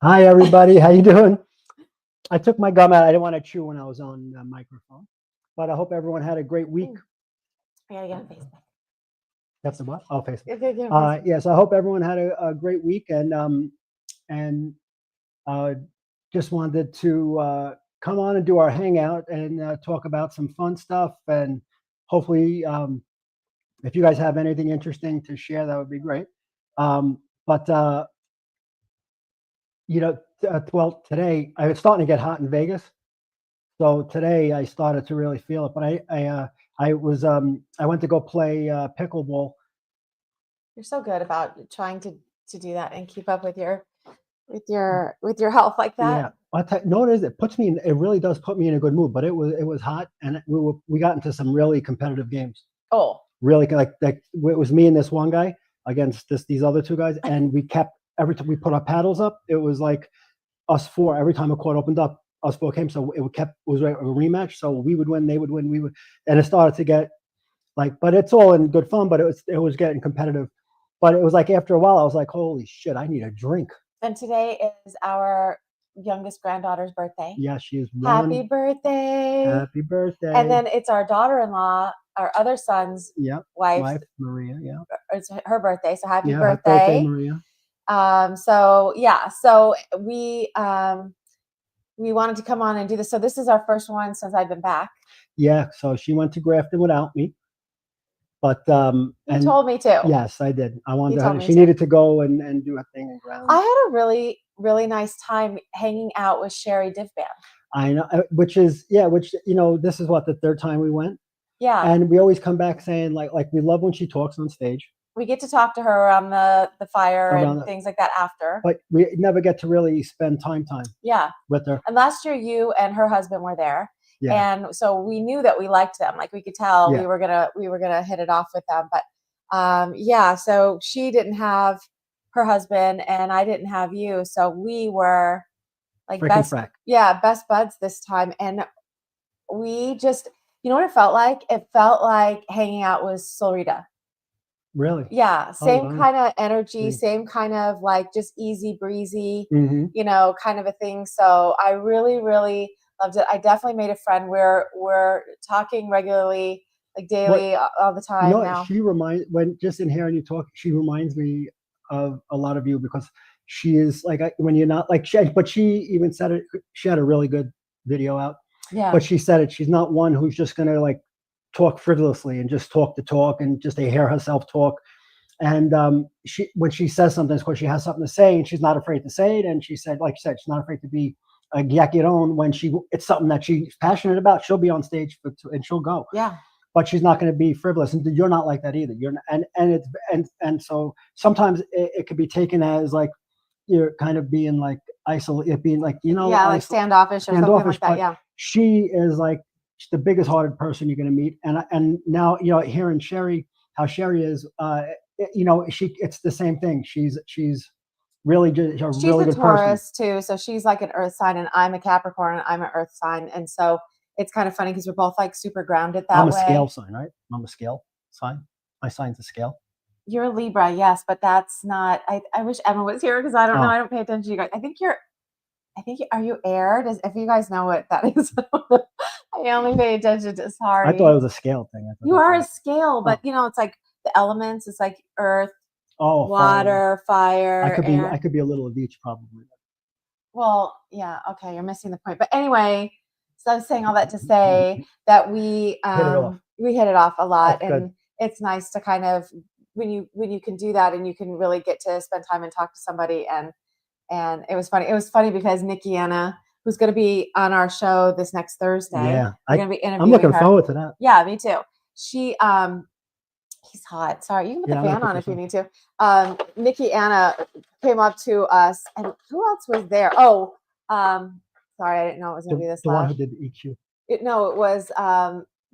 Hi, everybody. How you doing? I took my gum out. I didn't want to chew when I was on the microphone, but I hope everyone had a great week. I gotta get on Facebook. That's the what? Oh, Facebook. Yeah, Yes, I hope everyone had a great week, and just wanted to come on and do our hangout and talk about some fun stuff. And hopefully, if you guys have anything interesting to share, that would be great. But well, today I was starting to get hot in Vegas. So today I started to really feel it, but I went to go play pickleball. You're so good about trying to do that and keep up with your health like that. Yeah, no, it is. It really does put me in a good mood. But it was hot, and we got into some really competitive games. Oh, really? Like it was me and this one guy against these other two guys, and we kept every time we put our paddles up, it was like us four. Every time a court opened up, us four came. So it was a rematch. So we would win, they would win, we would, and it started to get but it's all in good fun. But it was getting competitive. But it was like after a while, I was like, holy shit, I need a drink. And today is our youngest granddaughter's birthday. Yeah, she is one. Happy birthday! Happy birthday! And then it's our daughter-in-law, our other son's wife, Maria. Yeah, it's her birthday. So happy birthday, birthday, Maria. So we wanted to come on and do this. So this is our first one since I've been back. Yeah. So she went to Grafton without me. But you told me to. Yes, I did. I wanted her. She needed to go and do a thing in ground. I had a really, really nice time hanging out with Sherry Divban. I know, which this is what, the third time we went. Yeah. And we always come back saying like we love when she talks on stage. We get to talk to her around the fire and things like that after. But we never get to really spend time. Yeah. With her. And last year you and her husband were there. Yeah. And so we knew that we liked them. Like we could tell we were gonna hit it off with them. But so she didn't have her husband and I didn't have you. So we were like best buds this time. And we just, you know what it felt like? It felt like hanging out with Solrita. Really? Yeah. Same kind of energy, same kind of like just easy breezy, kind of a thing. So I really, really loved it. I definitely made a friend. We're talking regularly, like daily, all the time now. Just in hearing you talk, she reminds me of a lot of you because she is like, when you're not like, but she even said it, she had a really good video out. Yeah. But she said it, she's not one who's just going to like talk frivolously and just talk the talk and just to hear herself talk. And when she says something, of course, she has something to say and she's not afraid to say it. And she said, like you said, she's not afraid to be a yakiron when it's something that she's passionate about. She'll be on stage and she'll go. Yeah. But she's not going to be frivolous, and you're not like that either. You're and so sometimes it could be taken as like you're kind of being like isolated, being like like standoffish or something like that. Yeah. She is like the biggest hearted person you're going to meet, and now hearing Sherry, how Sherry is, it's the same thing. She's really good. She's a really good Taurus person too, so she's like an earth sign, and I'm a Capricorn, and I'm an earth sign, and so it's kind of funny because we're both like super grounded that way. I'm a scale sign, right? I'm a scale sign. My sign's a scale. You're a Libra, yes, but that's not. I wish Emma was here because I don't know. I don't pay attention to you guys. Are you air? If you guys know what that is, I only pay attention to. Sorry. I thought it was a scale thing. You are a scale, but it's like the elements. It's like earth, water, fire. I could be a little of each probably. Well, yeah, okay, you're missing the point. But anyway, so I was saying all that to say that we hit it off a lot, and it's nice to kind of when you can do that and you can really get to spend time and talk to somebody, and it was funny. It was funny because Nikki Anna, who's going to be on our show this next Thursday, we're going to be interviewing I'm looking her. Forward to that. Yeah, me too. She he's hot. Sorry, you can put the fan on if you need to. Nikki Anna came up to us, and who else was there? Oh, sorry, I didn't know it was going to be this loud. The one who did the EQ. It was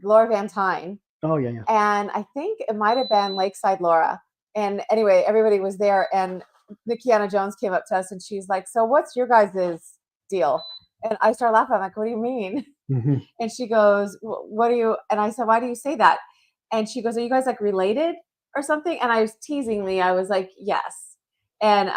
Laura Van Tyne. Oh, yeah. And I think it might have been Lakeside Laura. And anyway, everybody was there, and Nikki Anna Jones came up to us, and she's like, "So what's your guys' deal?" And I started laughing. I'm like, "What do you mean?" Mm-hmm. And she goes, "What do you?" And I said, "Why do you say that?" And she goes, "Are you guys like related or something?" And I was teasingly, I was like, "Yes." And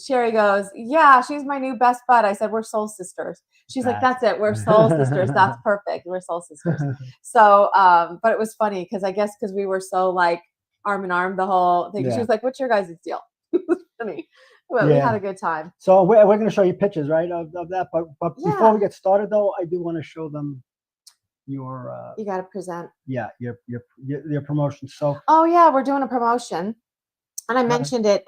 Sherry goes, yeah, she's my new best bud. I said, we're soul sisters. She's like, that's it. We're soul sisters. That's perfect. We're soul sisters. So, but it was funny because I guess because we were so like arm in arm the whole thing. She was like, what's your guys' deal? Funny. Well, we had a good time. So we're going to show you pictures, right, of that. But before we get started, though, I do want to show them your. You got to present. Yeah, your promotion. So. Oh yeah, we're doing a promotion, and I mentioned it.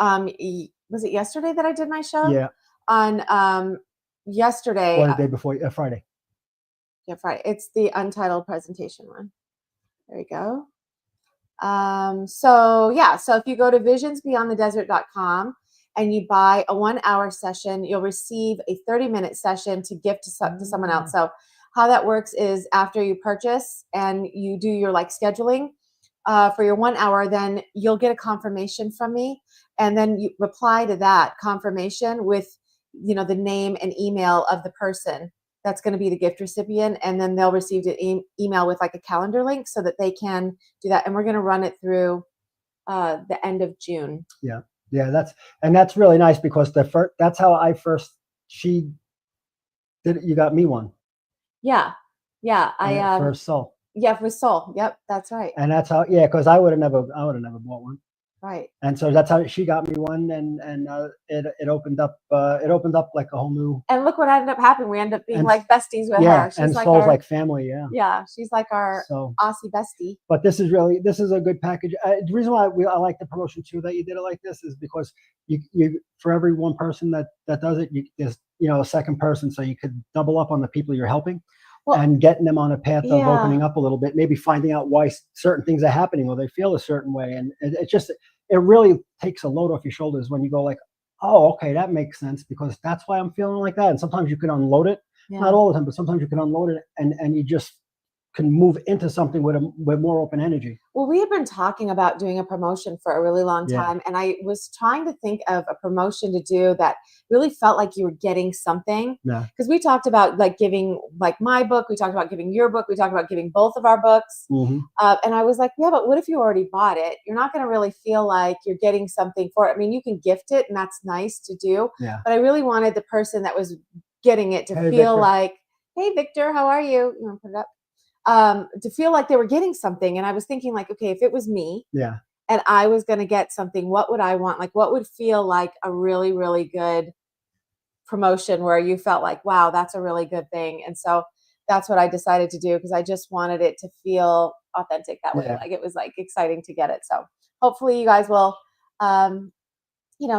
Was it yesterday that I did my show? Yeah. On yesterday. Or the day before, Friday. Yeah, Friday. It's the untitled presentation one. There you go. So if you go to visionsbeyondthedesert.com and you buy a 1-hour session, you'll receive a 30-minute session to gift to someone else. So how that works is after you purchase and you do your like scheduling for your 1 hour, then you'll get a confirmation from me, and then you reply to that confirmation with, the name and email of the person that's going to be the gift recipient, and then they'll receive an email with like a calendar link so that they can do that. And we're going to run it through the end of June. Yeah, that's really nice because that's how she did it. You got me one. Yeah. For Soul. Yeah, for Soul. Yep, that's right. And that's how, because I would have never bought one. Right. And so that's how she got me one, and it opened up like a whole new. And look what ended up happening. We ended up being like besties with her. She's like Soul's like family. Yeah. Yeah, she's like our Aussie bestie. But this is a good package. The reason why I like the promotion too that you did it like this is because you for every one person that does it, there's a second person, so you could double up on the people you're helping. And getting them on a path of opening up a little bit, maybe finding out why certain things are happening or they feel a certain way. And it really takes a load off your shoulders when you go like, oh, okay, that makes sense because that's why I'm feeling like that. And sometimes you can unload it, not all the time, but sometimes you can unload it and you just can move into something with more open energy. Well, we have been talking about doing a promotion for a really long time, and I was trying to think of a promotion to do that really felt like you were getting something. Yeah. Because we talked about like giving like my book, we talked about giving your book, we talked about giving both of our books. Mm-hmm. And I was like, yeah, but what if you already bought it? You're not going to really feel like you're getting something for it. I mean, you can gift it, and that's nice to do. Yeah. But I really wanted the person that was getting it to feel Victor. like, hey, Victor, how are you? You want to put it up? To feel like they were getting something. And I was thinking like, okay, if it was me and I was going to get something, what would I want? Like, what would feel like a really, really good promotion where you felt like, wow, that's a really good thing. And so that's what I decided to do because I just wanted it to feel authentic that way. Like it was like exciting to get it. So hopefully you guys will,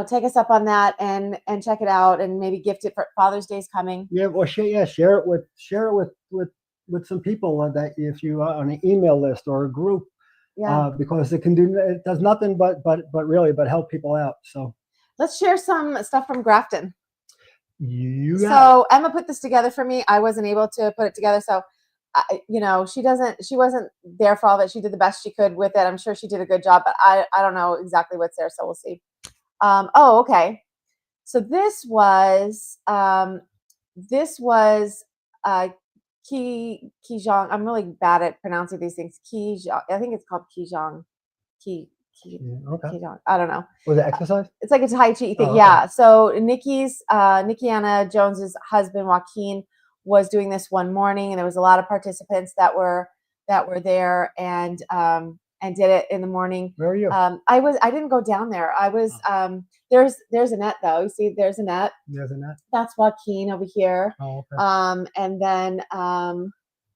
take us up on that and check it out and maybe gift it for Father's Day's coming. Yeah. Well, share it with some people that if you are on an email list or a group, because it does nothing but help people out. So let's share some stuff from Grafton. So Emma put this together for me. I wasn't able to put it together. So, she wasn't there for all of it. She did the best she could with it. I'm sure she did a good job, but I don't know exactly what's there. So we'll see. Okay. So this was Kijang. I'm really bad at pronouncing these things. Kijang. I think it's called Kijang. Okay. Kijang. I don't know. Was it exercise? It's like a Tai Chi thing. Oh, okay. Yeah. So Nikki Anna Jones's husband Joaquin was doing this one morning, and there was a lot of participants that were there and did it in the morning. Where are you? I didn't go down there. I was there's Annette though. You see, there's Annette. There's Annette. That's Joaquin over here. Oh, okay. And then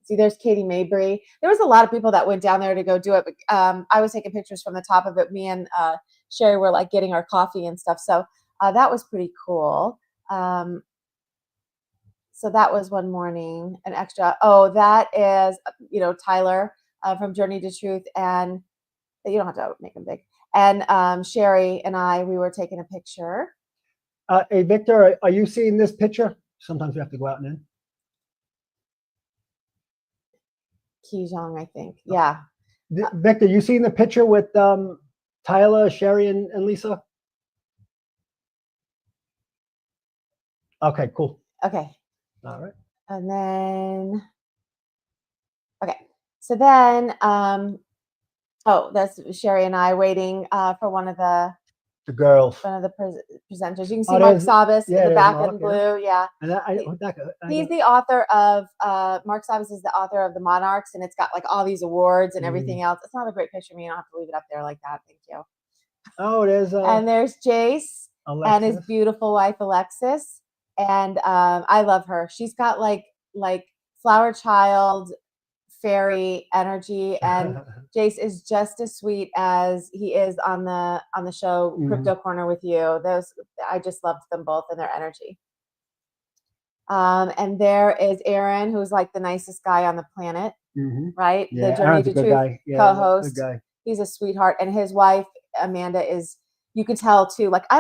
see, there's Katie Mabry. There was a lot of people that went down there to go do it. But I was taking pictures from the top of it. Me and Sherry were like getting our coffee and stuff. So that was pretty cool. So that was one morning, an extra. Oh, that is Tyler from Journey to Truth, and you don't have to make them big. And Sherry and we were taking a picture. Hey, Victor, are you seeing this picture? Sometimes we have to go out and in. Kijang, I think. Yeah. Victor, you seen the picture with Tyler, Sherry, and Lisa? Okay, cool. Okay. All right. And then, okay. So then, that's Sherry and I waiting for one of the The girls. One of the presenters. You can see Oh, Mark there's- Sabas yeah, in the there's back Mark, in yeah. blue. Yeah. And He's the author of Mark Sabas is the author of The Monarchs, and it's got like all these awards and everything else. It's not a great picture of me. You don't have to leave it up there like that. Thank you. Oh, there's And there's Jace and his Alexis. beautiful wife Alexis, and I love her. She's got like flower child fairy energy, and Jace is just as sweet as he is on the show Crypto Corner with you. Those I just loved them both and their energy. And there is Aaron, who's like the nicest guy on the planet, right? Yeah, the Journey Aaron's to a good Truth guy. Yeah, co-host. good guy. He's a sweetheart, and his wife Amanda is. You can tell too. Like I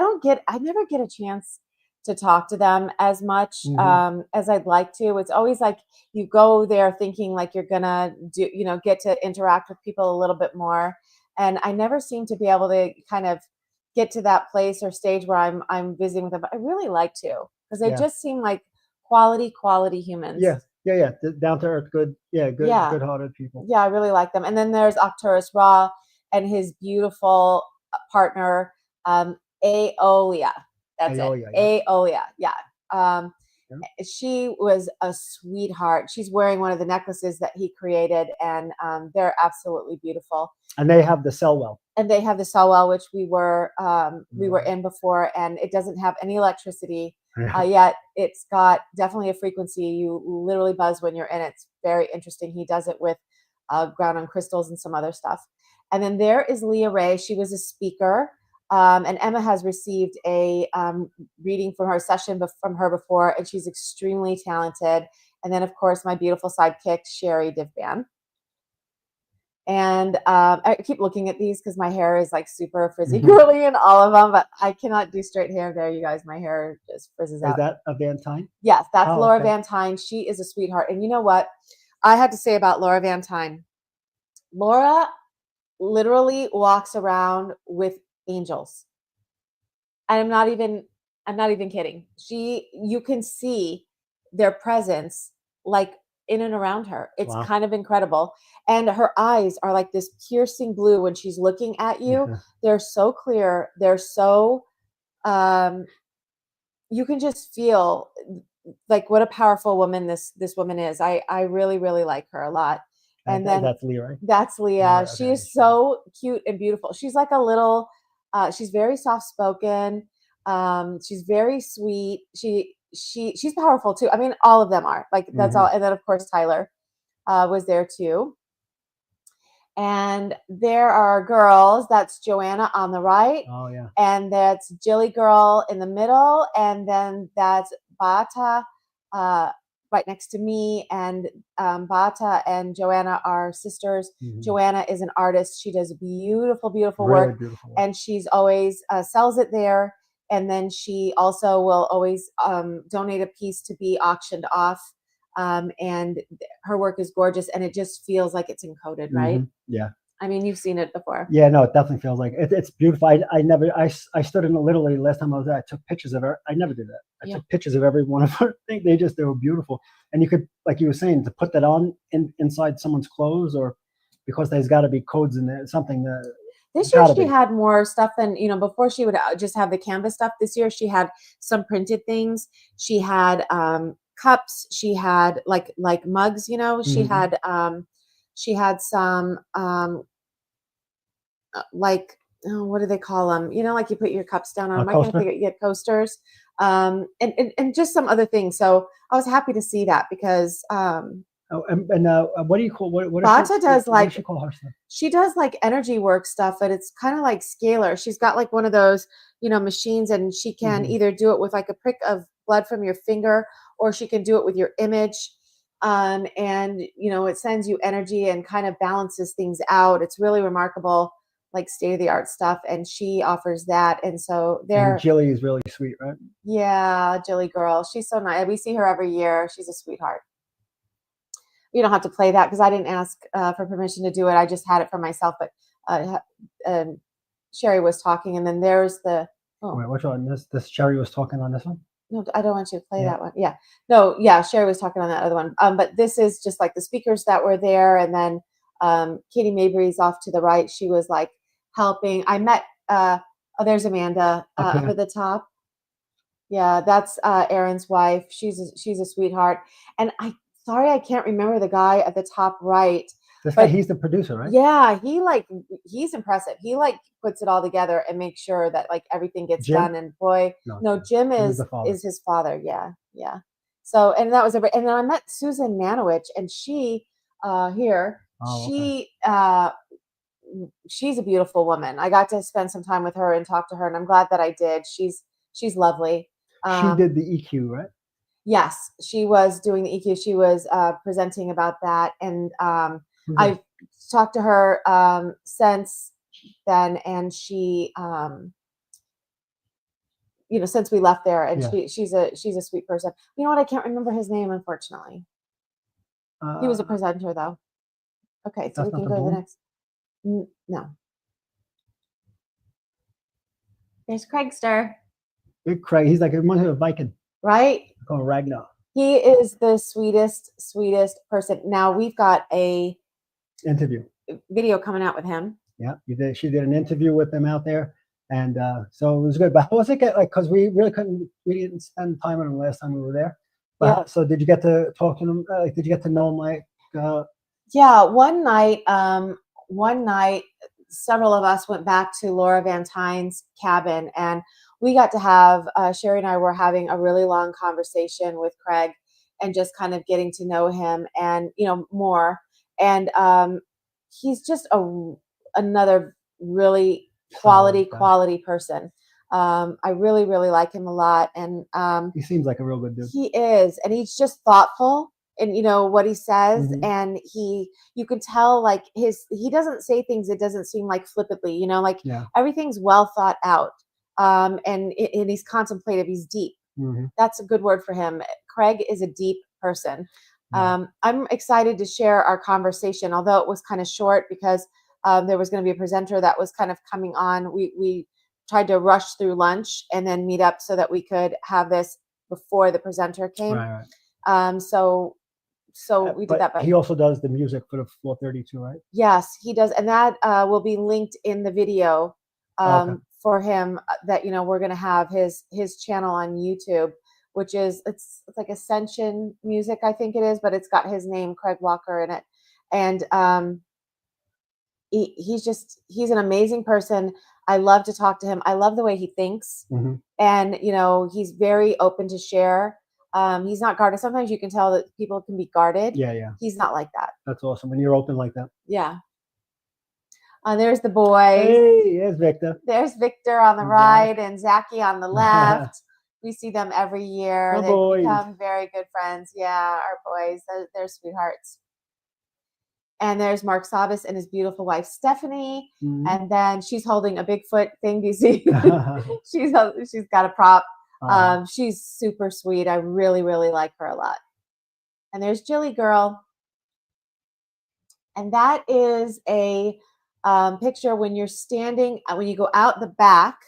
never get a chance to talk to them as much as I'd like to. It's always like you go there thinking like you're gonna get to interact with people a little bit more, and I never seem to be able to kind of get to that place or stage where I'm visiting with them. But I really like to, because they just seem like quality humans. Yeah. Down to earth, good. Yeah, good-hearted people. Yeah, I really like them. And then there's Arcturus Ra and his beautiful partner, Aolia. That's it. Aolia. Yeah. She was a sweetheart. She's wearing one of the necklaces that he created, and they're absolutely beautiful. And they have the Selwell. And they have the Selwell, which we were in before, and it doesn't have any electricity yet. It's got definitely a frequency. You literally buzz when you're in it. It's very interesting. He does it with ground on crystals and some other stuff. And then there is Leah Ray. She was a speaker. And Emma has received a reading from her session from her before, and she's extremely talented. And then, of course, my beautiful sidekick, Sherry Divban. And I keep looking at these because my hair is like super frizzy curly in all of them, but I cannot do straight hair there, you guys. My hair just frizzes out. Is that a Van Tyne? Yes, that's Laura Van Tyne. She is a sweetheart. And you know what I had to say about Laura Van Tyne? Laura literally walks around with angels. And I'm not even kidding. You can see their presence like in and around her. It's kind of incredible. And her eyes are like this piercing blue when she's looking at you. They're so clear. They're so you can just feel like what a powerful woman this woman is. I really, really like her a lot. And then that's Leah, right? That's Leah. She is so cute and beautiful. She's like a little she's very soft spoken. She's very sweet. She's powerful too. I mean, all of them are like that's all. And then of course Tyler was there too. And there are girls. That's Joanna on the right. Oh yeah. And that's Jilly Girl in the middle. And then that's Bata right next to me. And Bata and Joanna are sisters. Joanna is an artist. She does beautiful work. Beautiful work. And she's always sells it there. And then she also will always donate a piece to be auctioned off. And her work is gorgeous, and it just feels like it's encoded, right? Yeah. I mean, you've seen it before. Yeah, no, it definitely feels like it. It's beautiful. I stood in literally last time I was there. I took pictures of her. I never did that. I took pictures of every one of her things. They were beautiful. And you could, like you were saying, to put that on inside someone's clothes, or because there's got to be codes in there, something. This year she had more stuff than, before she would just have the canvas stuff. This year she had some printed things. She had cups. She had like mugs, she had some like, what do they call them? Like you put your cups down on them. I can't think of it. Coasters. And just some other things. So I was happy to see that because what do you call what Bata does like, what does she call her stuff? She does like energy work stuff, but it's kind of like scalar. She's got like one of those, machines, and she can either do it with like a prick of blood from your finger, or she can do it with your image. And it sends you energy and kind of balances things out. It's really remarkable, like state-of-the-art stuff, and she offers that. And so And Jilly is really sweet, right? Yeah, Jilly girl. She's so nice. We see her every year. She's a sweetheart. You don't have to play that because I didn't ask for permission to do it. I just had it for myself. But Sherry was talking, and then there's the. Oh. Wait, which one? This Sherry was talking on this one? No, I don't want you to play that one. Yeah. No, yeah, Sherry was talking on that other one. But this is just like the speakers that were there, and then Katie Mabry's off to the right. She was like helping. I met a Oh, there's Amanda up at the top. Yeah, that's Aaron's wife. She's a sweetheart. And I can't remember the guy at the top right. This guy, he's the producer, right? Yeah, he's impressive. He like puts it all together and makes sure that like everything gets done. And boy, no, Jim is his father. Yeah, yeah. So and that was and then I met Susan Manowich, and she she's a beautiful woman. I got to spend some time with her and talk to her, and I'm glad that I did. She's lovely. She did the EQ, right? Yes, she was doing the EQ. She was presenting about that, and I've talked to her since then, and she, since we left there, and she's a sweet person. You know what? I can't remember his name, unfortunately. He was a presenter, though. Okay, so we can go to the next. No. There's Craigster. Big Craig. He's like a Viking. Right? Called Ragnar. He is the sweetest person. Now we've got a video coming out with him. Yeah, she did an interview with him out there, and so it was good. But how was it? Like, because we didn't spend time with him last time we were there. But so did you get to talk to him? Did you get to know him? Like, yeah, one night, several of us went back to Laura Van Tyne's cabin, and we got to have, Sherry and I were having a really long conversation with Craig and just kind of getting to know him and, more. And he's just another really quality person. I really, really like him a lot. And he seems like a real good dude. He is. And he's just thoughtful in, what he says. And you can tell like he doesn't say things, it doesn't seem like flippantly, everything's well thought out. And he's contemplative. He's deep. That's a good word for him. Craig is a deep person. I'm excited to share our conversation, although it was kind of short because there was going to be a presenter that was kind of coming on. We tried to rush through lunch and then meet up so that we could have this before the presenter came. Right. So we did that. But he also does the music for the 432, right? Yes, he does, and that will be linked in the video. For him, that we're going to have his channel on YouTube, which is it's like Ascension Music, I think it is, but it's got his name, Craig Walker, in it. And he's an amazing person. I love to talk to him. I love the way he thinks, and he's very open to share. He's not guarded. Sometimes you can tell that people can be guarded. Yeah. He's not like that. That's awesome when you're open like that. Yeah. There's the boys. Hey, there's Victor. There's Victor on the right and Zachy on the left. We see them every year. They become very good friends. Yeah, our boys. They're sweethearts. And there's Mark Sabas and his beautiful wife, Stephanie. And then she's holding a Bigfoot thing. Do you see? she's got a prop. She's super sweet. I really, really like her a lot. And there's Jilly Girl. And that is a picture when you're standing, when you go out the back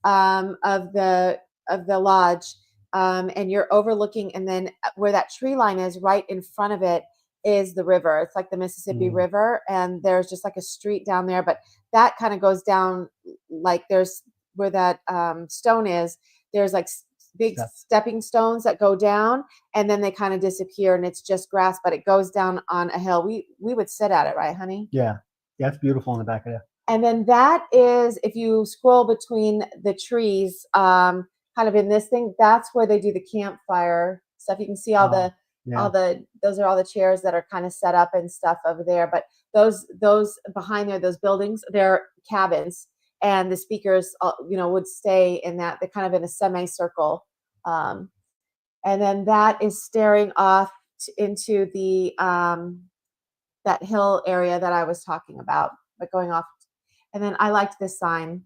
of the lodge, and you're overlooking, and then where that tree line is, right in front of it is the river. It's like the Mississippi River, and there's just like a street down there, but that kind of goes down, like there's where that stone is, there's like big stepping stones that go down, and then they kind of disappear, and it's just grass, but it goes down on a hill. We would sit at it, right, honey? Yeah, it's beautiful in the back of there. And then that is, if you scroll between the trees, kind of in this thing, that's where they do the campfire stuff. You can see those are all the chairs that are kind of set up and stuff over there. But those behind there, those buildings, they're cabins, and the speakers, would stay in that. They're kind of in a semicircle. And then that is staring off into the that hill area that I was talking about, but going off. And then I liked this sign.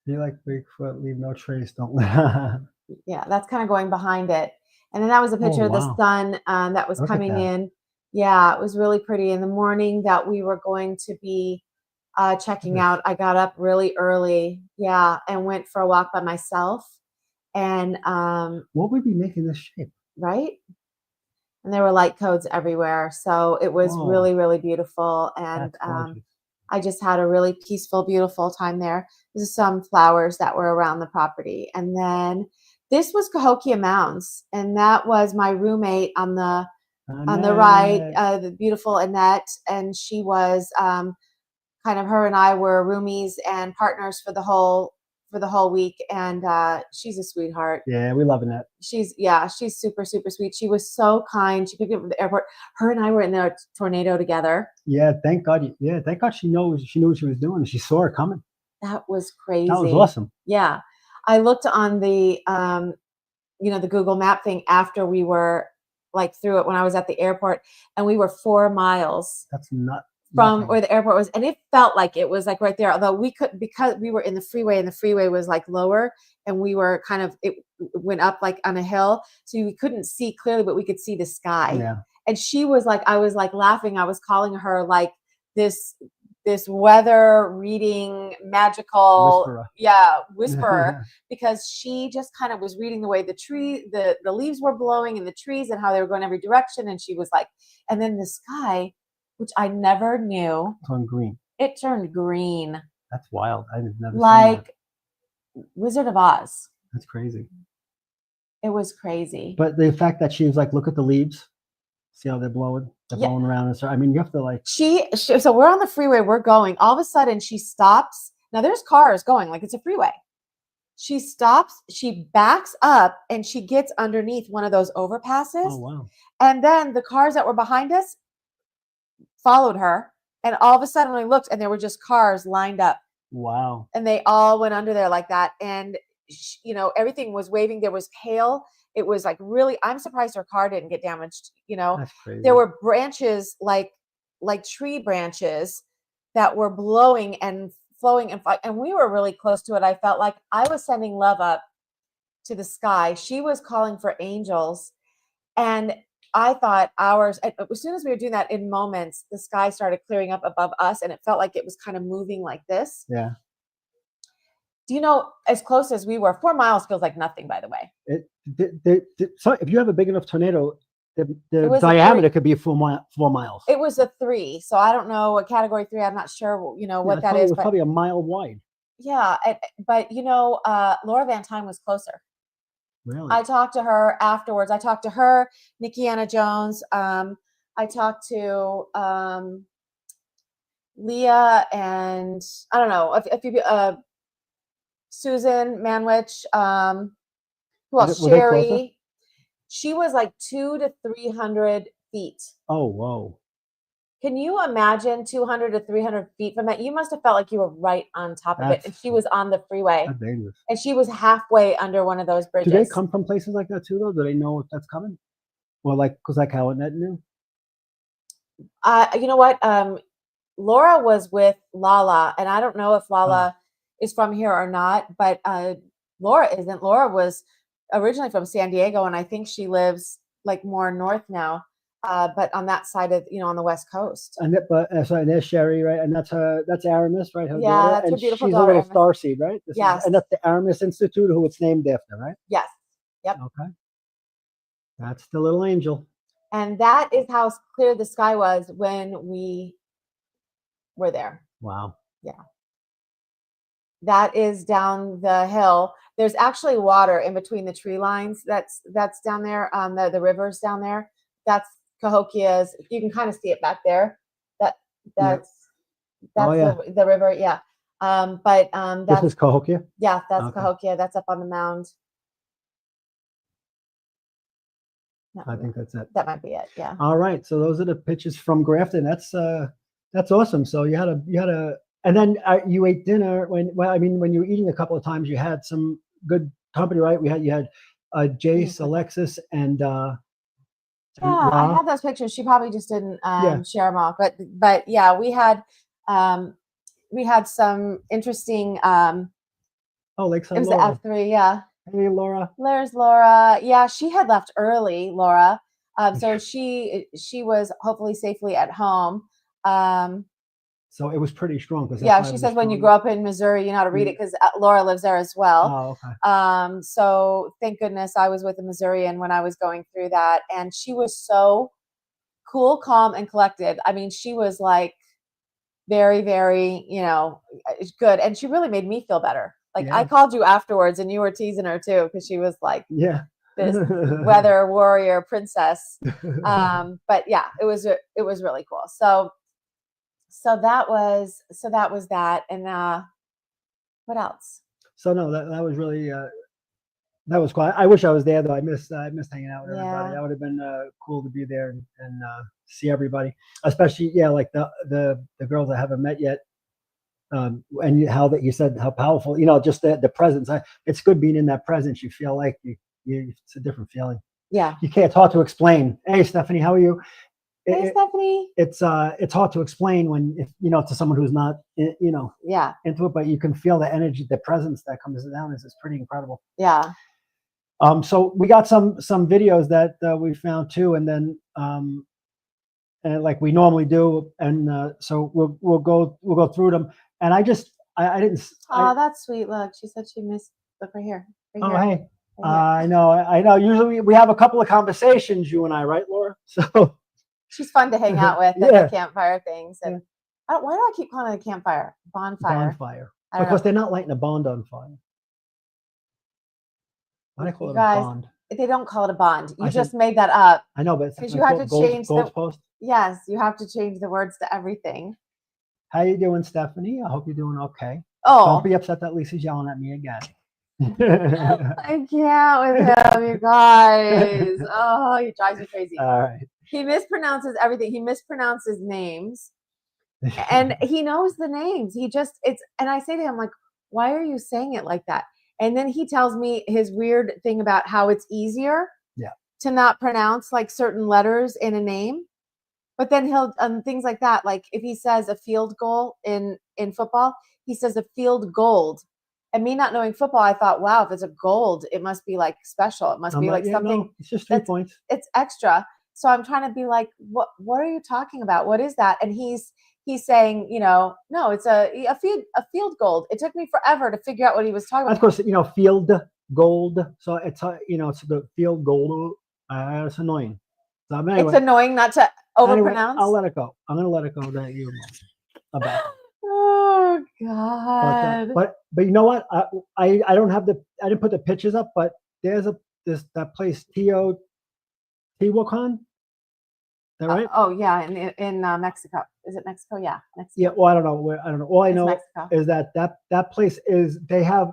You like Bigfoot, leave no trace, don't. Yeah, that's kind of going behind it. And then that was a picture of the sun that was coming in. Yeah, it was really pretty. In the morning that we were going to be checking out, I got up really early, and went for a walk by myself. And what would be making this shape? Right? And there were light codes everywhere. So it was really, really beautiful. And I just had a really peaceful, beautiful time there. some flowers that were around the property. And then this was Cahokia Mounds, and that was my roommate on the right, the beautiful Annette, and she was kind of, her and I were roomies and partners for the whole week, and she's a sweetheart. Yeah, we love Annette. She's super, super sweet. She was so kind. She picked me up from the airport. Her and I were in the tornado together. Yeah, thank God. Yeah, thank God she knew what she was doing. She saw it coming. That was crazy. That was awesome. Yeah. I looked on the the Google Map thing after we were like through it when I was at the airport, and we were 4 miles. That's not from where the airport was, and it felt like it was like right there, although we could, because we were in the freeway, and the freeway was like lower, and we were kind of, it went up like on a hill, so we couldn't see clearly, but we could see the sky. Yeah. And she was like, I was like laughing, I was calling her like this weather reading magical whisperer because she just kind of was reading the way the leaves were blowing in the trees and how they were going every direction, and she was like, and then the sky, which I never knew. Turned green. It turned green. That's wild. I've never like seen that. Wizard of Oz. That's crazy. It was crazy. But the fact that she was like, look at the leaves, see how they're blowing. They're blowing around. And so, I mean, you have to like. So we're on the freeway. We're going. All of a sudden, she stops. Now there's cars going like it's a freeway. She stops. She backs up, and she gets underneath one of those overpasses. Oh wow! And then the cars that were behind us followed her, and all of a sudden we looked, and there were just cars lined up. Wow. And they all went under there like that, and everything was waving. There was hail. It was like really, I'm surprised her car didn't get damaged. That's crazy. There were branches like tree branches that were blowing and flowing, and we were really close to it. I felt like I was sending love up to the sky. She was calling for angels, and I thought as soon as we were doing that, in moments, the sky started clearing up above us, and it felt like it was kind of moving like this. Yeah. Do you know, as close as we were, 4 miles feels like nothing, by the way. So if you have a big enough tornado, the diameter could be 4 miles. It was a 3, so I don't know what category 3. I'm not sure, what that is. It was probably a mile wide. Yeah, but Laura Van Time was closer. Really? I talked to her afterwards. I talked to her, Nikki Anna Jones. I talked to Leah, and I don't know if Susan Manwich. Who else? Sherry. She was like 200 to 300 feet. Oh, whoa. Can you imagine 200 to 300 feet from that? You must have felt like you were right on top of it. And she was on the freeway. That's dangerous. And she was halfway under one of those bridges. Do they come from places like that too, though? Do they know if that's coming? Well, because like how Annette knew? You know what? Laura was with Lala, and I don't know if Lala is from here or not, but Laura isn't. Laura was originally from San Diego, and I think she lives like more north now. But on that side of, on the West Coast. And there's Sherry, right? And that's Aramis, right? Her yeah, daughter. that's her beautiful she's daughter. She's a little starseed, right? Yes. And that's the Aramis Institute, who it's named after, right? Yes. Yep. Okay. That's the little angel. And that is how clear the sky was when we were there. Wow. Yeah. That is down the hill. There's actually water in between the tree lines. That's down there. The river's down there. That's Cahokia's. You can kind of see it back there. That's the river. Yeah. This is Cahokia. Yeah, that's Cahokia. That's up on the mound. I think that's it. That might be it. Yeah. All right. So those are the pictures from Grafton. That's awesome. So you had a, and then you ate dinner when you were eating a couple of times, you had some good company, right? You had Jace, Alexis, and I have those pictures. She probably just didn't share them all, but yeah, we had some interesting. Lakeside. It was Laura. the F3, yeah. Hey, Laura. There's Laura. Yeah, she had left early, Laura. So she was hopefully safely at home. So it was pretty strong. She says when you grow up in Missouri, you know how to read it, because Laura lives there as well. Oh, okay. So thank goodness I was with a Missourian when I was going through that. And she was so cool, calm, and collected. I mean, she was like very, very, good. And she really made me feel better. Like Yeah. I called you afterwards and you were teasing her too, because she was like this weather warrior princess. But yeah, it was really cool. So that was that. And what else? So no, that was really that was quiet. I wish I was there though. I missed hanging out with everybody. That would have been cool to be there and see everybody, especially like the girls I haven't met yet. And how that you said how powerful, just the presence. It's good being in that presence. You feel like you it's a different feeling. Yeah, you can't. It's hard to explain. Hey, Stephanie, how are you? Hey, Stephanie. It's hard to explain when to someone who's not into it, but you can feel the energy, the presence that comes down. Is pretty incredible. Yeah. So we got some videos that we found too, and then and like we normally do, and so we'll go through them. And I didn't. Oh, that's sweet. Look, she said she missed. Look right here. Right here. Hey. Right I know. Usually we have a couple of conversations, you and I, right, Laura? So she's fun to hang out with at the campfire things. And why do I keep calling it a campfire? Bonfire. Because they're not lighting a bond on fire. Why do they call it a bond? They don't call it a bond. You just made that up. I know, but because you have to change the post. Yes, you have to change the words to everything. How you doing, Stephanie? I hope you're doing okay. Oh, don't be upset that Lisa's yelling at me again. I can't with him, you guys. Oh, he drives me crazy. All right. He mispronounces everything. He mispronounces names, and he knows the names. And I say to him, like, why are you saying it like that? And then he tells me his weird thing about how it's easier to not pronounce like certain letters in a name. But then he'll things like that. Like if he says a field goal in football, he says a field gold. And me not knowing football, I thought, wow, if it's a gold, it must be like special. It must be like something. No, it's just 3 points. It's extra. So I'm trying to be like, what are you talking about? What is that? And he's saying, no, it's a field goal. It took me forever to figure out what he was talking about. Of course, field gold. So it's it's the field goal. It's annoying. So anyway, it's annoying not to overpronounce. Anyway, I'll let it go. I'm going to let it go that you about. Oh God! But you know what? I don't have I didn't put the pictures up, but there's that place Teotihuacan. Is that right? Oh yeah, in Mexico. Is it Mexico? Yeah, Mexico. Yeah. Well, I don't know. I don't know. All I know is that place is they have.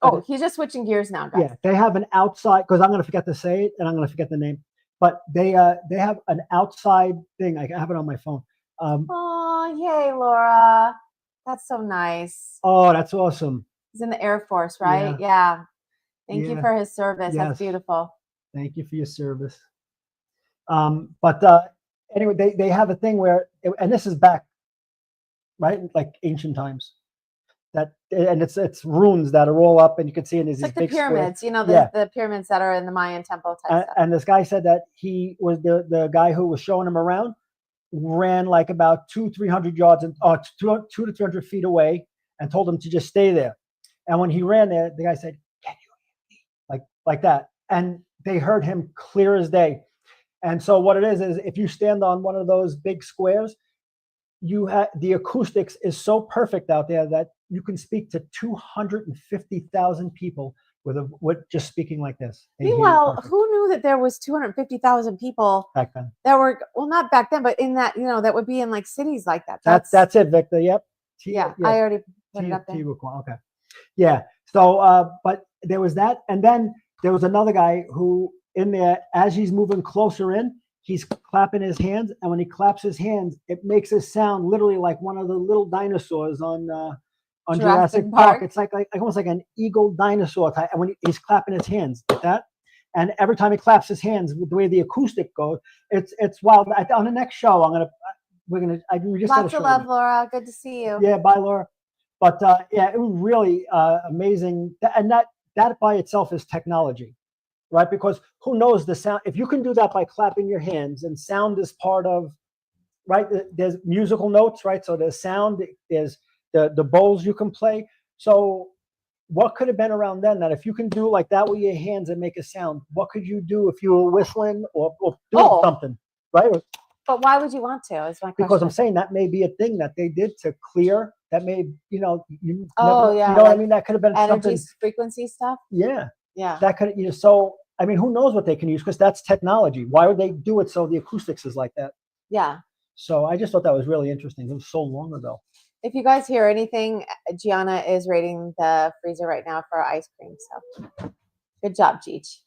Oh, he's just switching gears now, guys. Yeah, they have an outside because I'm going to forget to say it and I'm going to forget the name. But they have an outside thing. I have it on my phone. Oh, yay, Laura. That's so nice. Oh, that's awesome. He's in the Air Force, right? Yeah. Thank you for his service. Yes. That's beautiful. Thank you for your service. But anyway, they have a thing where, and this is back, right? Like ancient times. And it's runes that are all up, and you can see in these like big the pyramids, squares. The pyramids that are in the Mayan temple type stuff. And this guy said that he was the guy who was showing him around, ran like about 200-300 yards and 200 to 300 feet away, and told him to just stay there. And when he ran there, the guy said, "Can you hear me?" Like that, and they heard him clear as day. And so what it is if you stand on one of those big squares, the acoustics is so perfect out there that you can speak to 250,000 people with just speaking like this. Meanwhile, who knew that there was 250,000 people back then that were, well, not back then, but in that, that would be in like cities like that. That's it, Victor. Yep. I already put it up there. Okay. Yeah. So, but there was that. And then there was another guy who in there, as he's moving closer in, he's clapping his hands. And when he claps his hands, it makes a sound literally like one of the little dinosaurs on Jurassic Park. It's like almost like an eagle dinosaur type. And when he's clapping his hands like that, and every time he claps his hands, with the way the acoustic goes, it's wild. On the next show, we just lots of love, Laura. Good to see you. Yeah, bye, Laura. But it was really amazing, and that by itself is technology, right? Because who knows the sound? If you can do that by clapping your hands, and sound is part of, right? There's musical notes, right? So there's sound. There's the bowls you can play. So what could have been around then that if you can do like that with your hands and make a sound, what could you do if you were whistling or doing something, right? But why would you want to? Is my question. Because I'm saying that may be a thing that they did to clear. That may, you know, Oh, yeah, you know what I like mean? That could have been energy something. frequency stuff. Yeah, Yeah. that could, you know. So I mean, who knows what they can use? Because that's technology. Why would they do it so the acoustics is like that? Yeah. So I just thought that was really interesting. It was so long ago. If you guys hear anything, Gianna is raiding the freezer right now for ice cream. So good job, Cheech.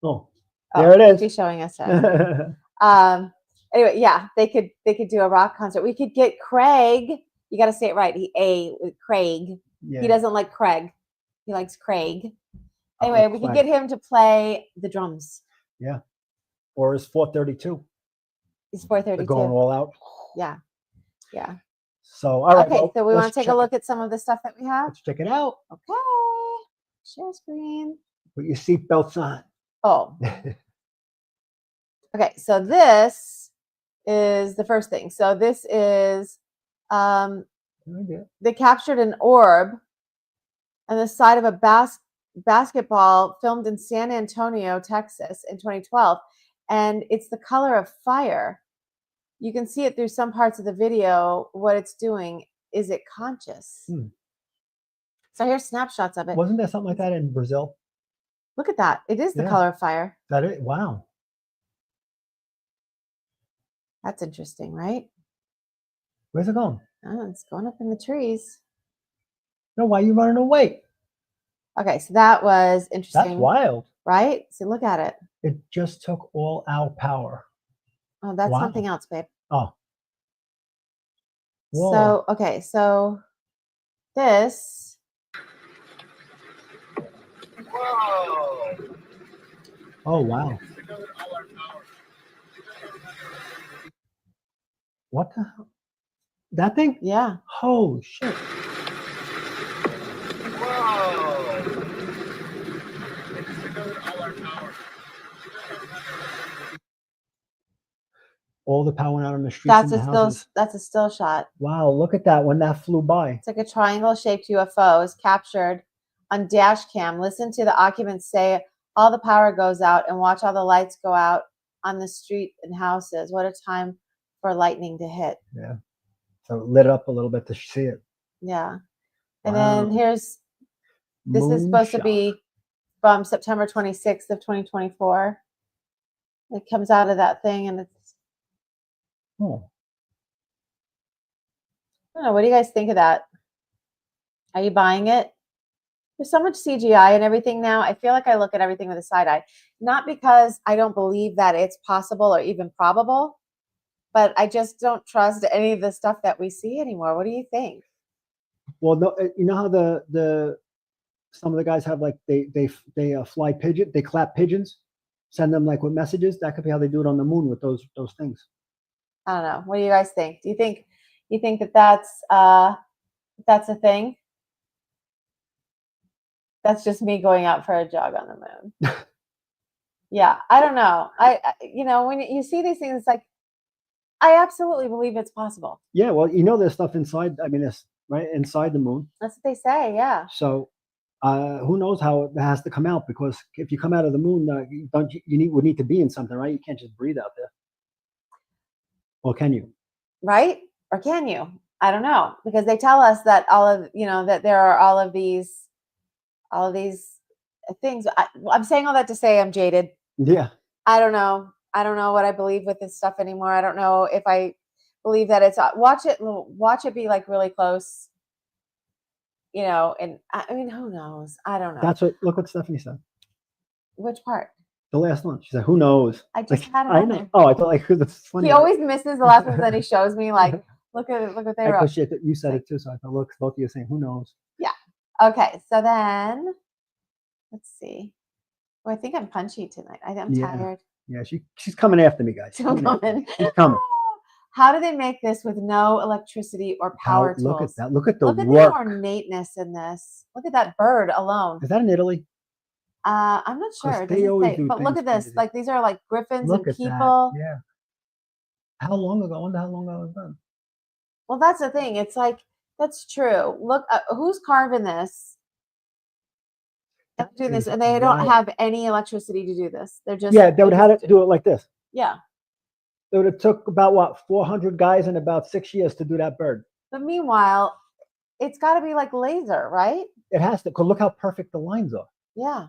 Oh, there it is. She's showing us it. Anyway, yeah, they could do a rock concert. We could get Craig. You got to say it right. Craig. Yeah. He doesn't like Craig. He likes Craig. Anyway, we could get him to play the drums. Yeah. Or is 432? He's 432. Going all out. Yeah. Yeah. So, all right. Okay, well, so we want to take a look at some of the stuff that we have. Let's check it out. Okay. Share screen. Put your seatbelts on. Oh. Okay, so this is the first thing. So this is they captured an orb on the side of a basketball filmed in San Antonio, Texas in 2012, and it's the color of fire. You can see it through some parts of the video. What it's doing, is it conscious? So here's snapshots of it. Wasn't there something like that in Brazil? Look at that. It is the color of fire. That it? Wow. That's interesting, right? Where's it going? Oh, it's going up in the trees. No, why are you running away? Okay, so that was interesting. That's wild. Right? So look at it. It just took all our power. Oh, that's something else, babe. Oh. Whoa. So, okay, so this. Whoa. Oh, wow. What the hell? That thing? Yeah. Oh, shit. All the power went out on the streets. That's a still shot. Wow, look at that when that flew by. It's like a triangle-shaped UFO is captured on dash cam. Listen to the occupants say all the power goes out and watch all the lights go out on the street and houses. What a time for lightning to hit. Yeah. So it lit up a little bit to see it. Yeah. And then this is supposed to be from September 26th of 2024. It comes out of that thing and it's. Oh. I don't know. What do you guys think of that? Are you buying it? There's so much CGI and everything now. I feel like I look at everything with a side eye. Not because I don't believe that it's possible or even probable, but I just don't trust any of the stuff that we see anymore. What do you think? Well, no, you know how the some of the guys have like they fly pigeon, they clap pigeons, send them like with messages. That could be how they do it on the moon with those things. I don't know. What do you guys think? Do you think that that's a thing? That's just me going out for a jog on the moon. Yeah, I don't know. I when you see these things, it's like I absolutely believe it's possible. Yeah, well, there's stuff inside. I mean, it's right inside the moon. That's what they say. Yeah. So, who knows how it has to come out? Because if you come out of the moon, you would need to be in something, right? You can't just breathe out there. Or can you? Right? Or can you? I don't know, because they tell us that that there are all of these things. I'm saying all that to say I'm jaded. Yeah. I don't know. I don't know what I believe with this stuff anymore. I don't know if I believe that it's watch it be like really close. And I mean, who knows? I don't know. Look what Stephanie said. Which part? The last one. She said, "Who knows?" I just had it on there. Oh, I thought that's funny. He always misses the last one, then he shows me like, look what they wrote. You said it too, so I thought, look, both of you are saying, "Who knows?" Yeah. Okay, so then let's see. Oh, I think I'm punchy tonight. I'm tired. Yeah, she's coming after me, guys. She's coming. She's coming. How do they make this with no electricity or power tools? Look at that. Look at the work. Look at the ornateness in this. Look at that bird alone. Is that in Italy? I'm not sure. They always do but look at this. Like these are like griffins and That. people. Yeah. How long ago? I wonder how long ago it was done. Well, that's the thing. It's like, that's true. Look, who's carving this? Doing this, and they don't have any electricity to do this. They're just they would have to do it like this. Yeah. It would have took about what 400 guys in about 6 years to do that bird. But meanwhile, it's got to be like laser, right? It has to. Cause look how perfect the lines are. Yeah.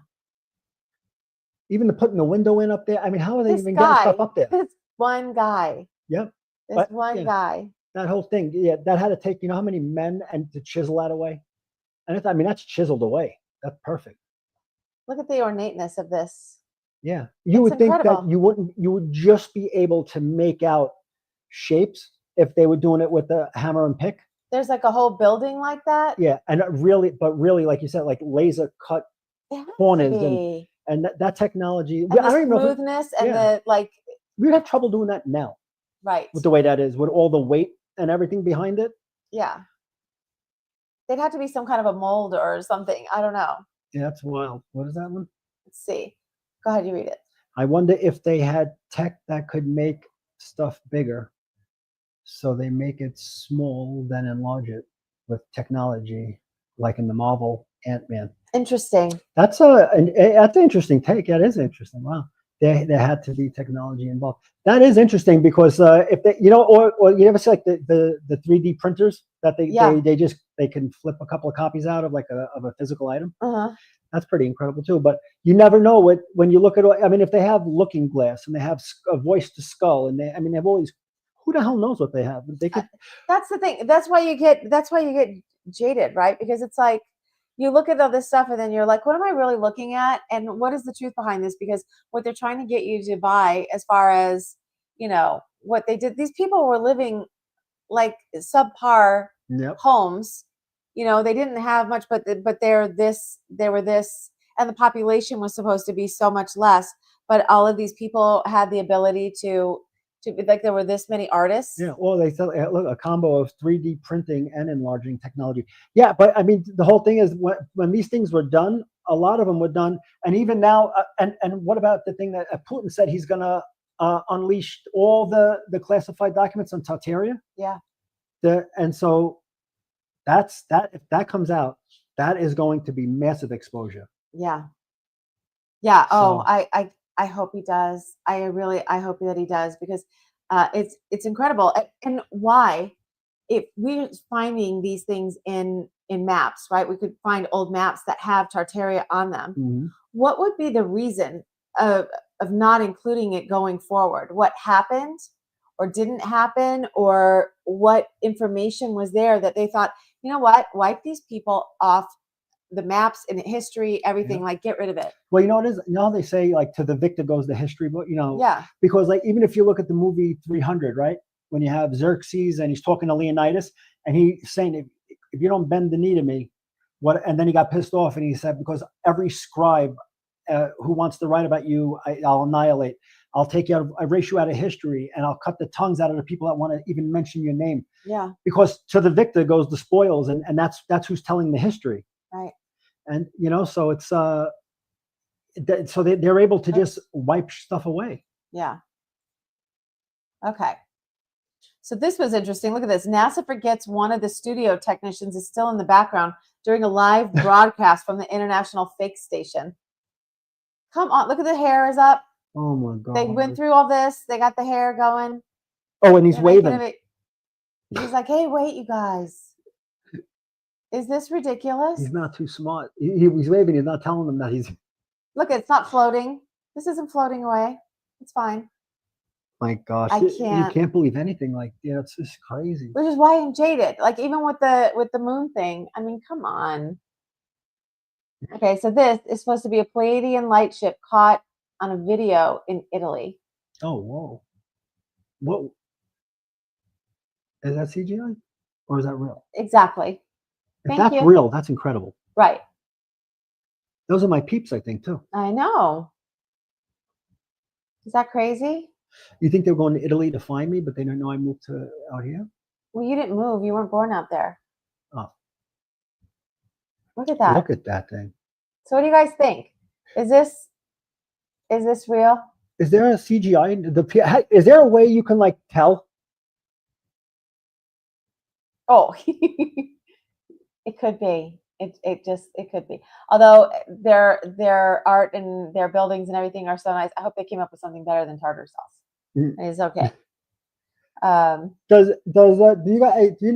Even putting the window in up there. I mean, how are they This even guy, getting stuff up there? this one guy. Yep. This But, one yeah, guy. that whole thing. Yeah, that had to take. You know how many men and to chisel that away? And I mean, that's chiseled away. That's perfect. Look at the ornateness of this. Yeah, you It's would think that incredible. you would just be able to make out shapes if they were doing it with a hammer and pick. There's like a whole building like that. Yeah, and really, like you said, like laser cut corners and that technology. And I don't the even know if smoothness and the like. we'd have trouble doing that now, Right. with the way that is, with all the weight and everything behind it. Yeah. They'd have to be some kind of a mold or something. I don't know. Yeah, that's wild. What is that one? Let's see. Go ahead, you read it. I wonder if they had tech that could make stuff bigger. So they make it small, then enlarge it with technology, like in the Marvel Ant-Man. Interesting. That's an interesting take. That is interesting. Wow, there had to be technology involved. That is interesting because if they, or you ever see like the 3D printers that they can flip a couple of copies out of like a physical item. That's pretty incredible too. But you never know when you look at. I mean, if they have looking glass and they have a voice to skull, and they have all these. Who the hell knows what they have? They could. That's the thing. That's why you get jaded, right? Because it's like you look at all this stuff and then you're like, what am I really looking at? And what is the truth behind this? Because what they're trying to get you to buy, as far as what they did, these people were living like subpar homes. They didn't have much, but they were this, and the population was supposed to be so much less. But all of these people had the ability to like, there were this many artists. Yeah, well, they said, look, a combo of 3D printing and enlarging technology. Yeah, but I mean, the whole thing is when these things were done, a lot of them were done, and even now, and what about the thing that Putin said he's going to unleash all the classified documents on Tartaria? Yeah. And so that's that. If that comes out, that is going to be massive exposure. Yeah. Yeah. So, I hope he does. I hope that he does, because it's incredible. And why, if we're finding these things in maps, right? We could find old maps that have Tartaria on them. Mm-hmm. What would be the reason of not including it going forward? What happened or didn't happen, or what information was there that they thought, you know what, wipe these people off the maps and history, everything, like get rid of it. Well, it is. They say like to the victor goes the history book, Yeah. Because like even if you look at the movie 300, right, when you have Xerxes and he's talking to Leonidas and he's saying, if you don't bend the knee to me, what? And then he got pissed off and he said, because every scribe who wants to write about you, I'll annihilate. I'll take you out. I erase you out of history, and I'll cut the tongues out of the people that want to even mention your name. Yeah. Because to the victor goes the spoils, and that's who's telling the history. Right. And so it's so they're able to just wipe stuff away. Yeah. Okay. So this was interesting. Look at this. NASA forgets one of the studio technicians is still in the background during a live broadcast from the International Fake Station. Come on, look at the hair is up. Oh my God. They went through all this. They got the hair going. Oh, and he's waving. He's like, hey, wait, you guys. Is this ridiculous? He's not too smart. He's waving. He's not telling them that he's. Look, it's not floating. This isn't floating away. It's fine. My gosh, you can't believe anything. Like, it's just crazy. Which is why I'm jaded. Like, even with the moon thing. I mean, come on. Okay, so this is supposed to be a Pleiadian light ship caught on a video in Italy. Oh, whoa! What is that, CGI or is that real? Exactly. If that's real, that's incredible. Right. Those are my peeps, I think, too. I know. Is that crazy? You think they were going to Italy to find me, but they don't know I moved to out here? Well, you didn't move. You weren't born out there. Oh. Look at that. Look at that thing. So what do you guys think? Is this real? Is there a CGI? Is there a way you can like tell? Oh, it could be. It could be. Although their art and their buildings and everything are so nice. I hope they came up with something better than tartar sauce. It's okay. Does do you guys do you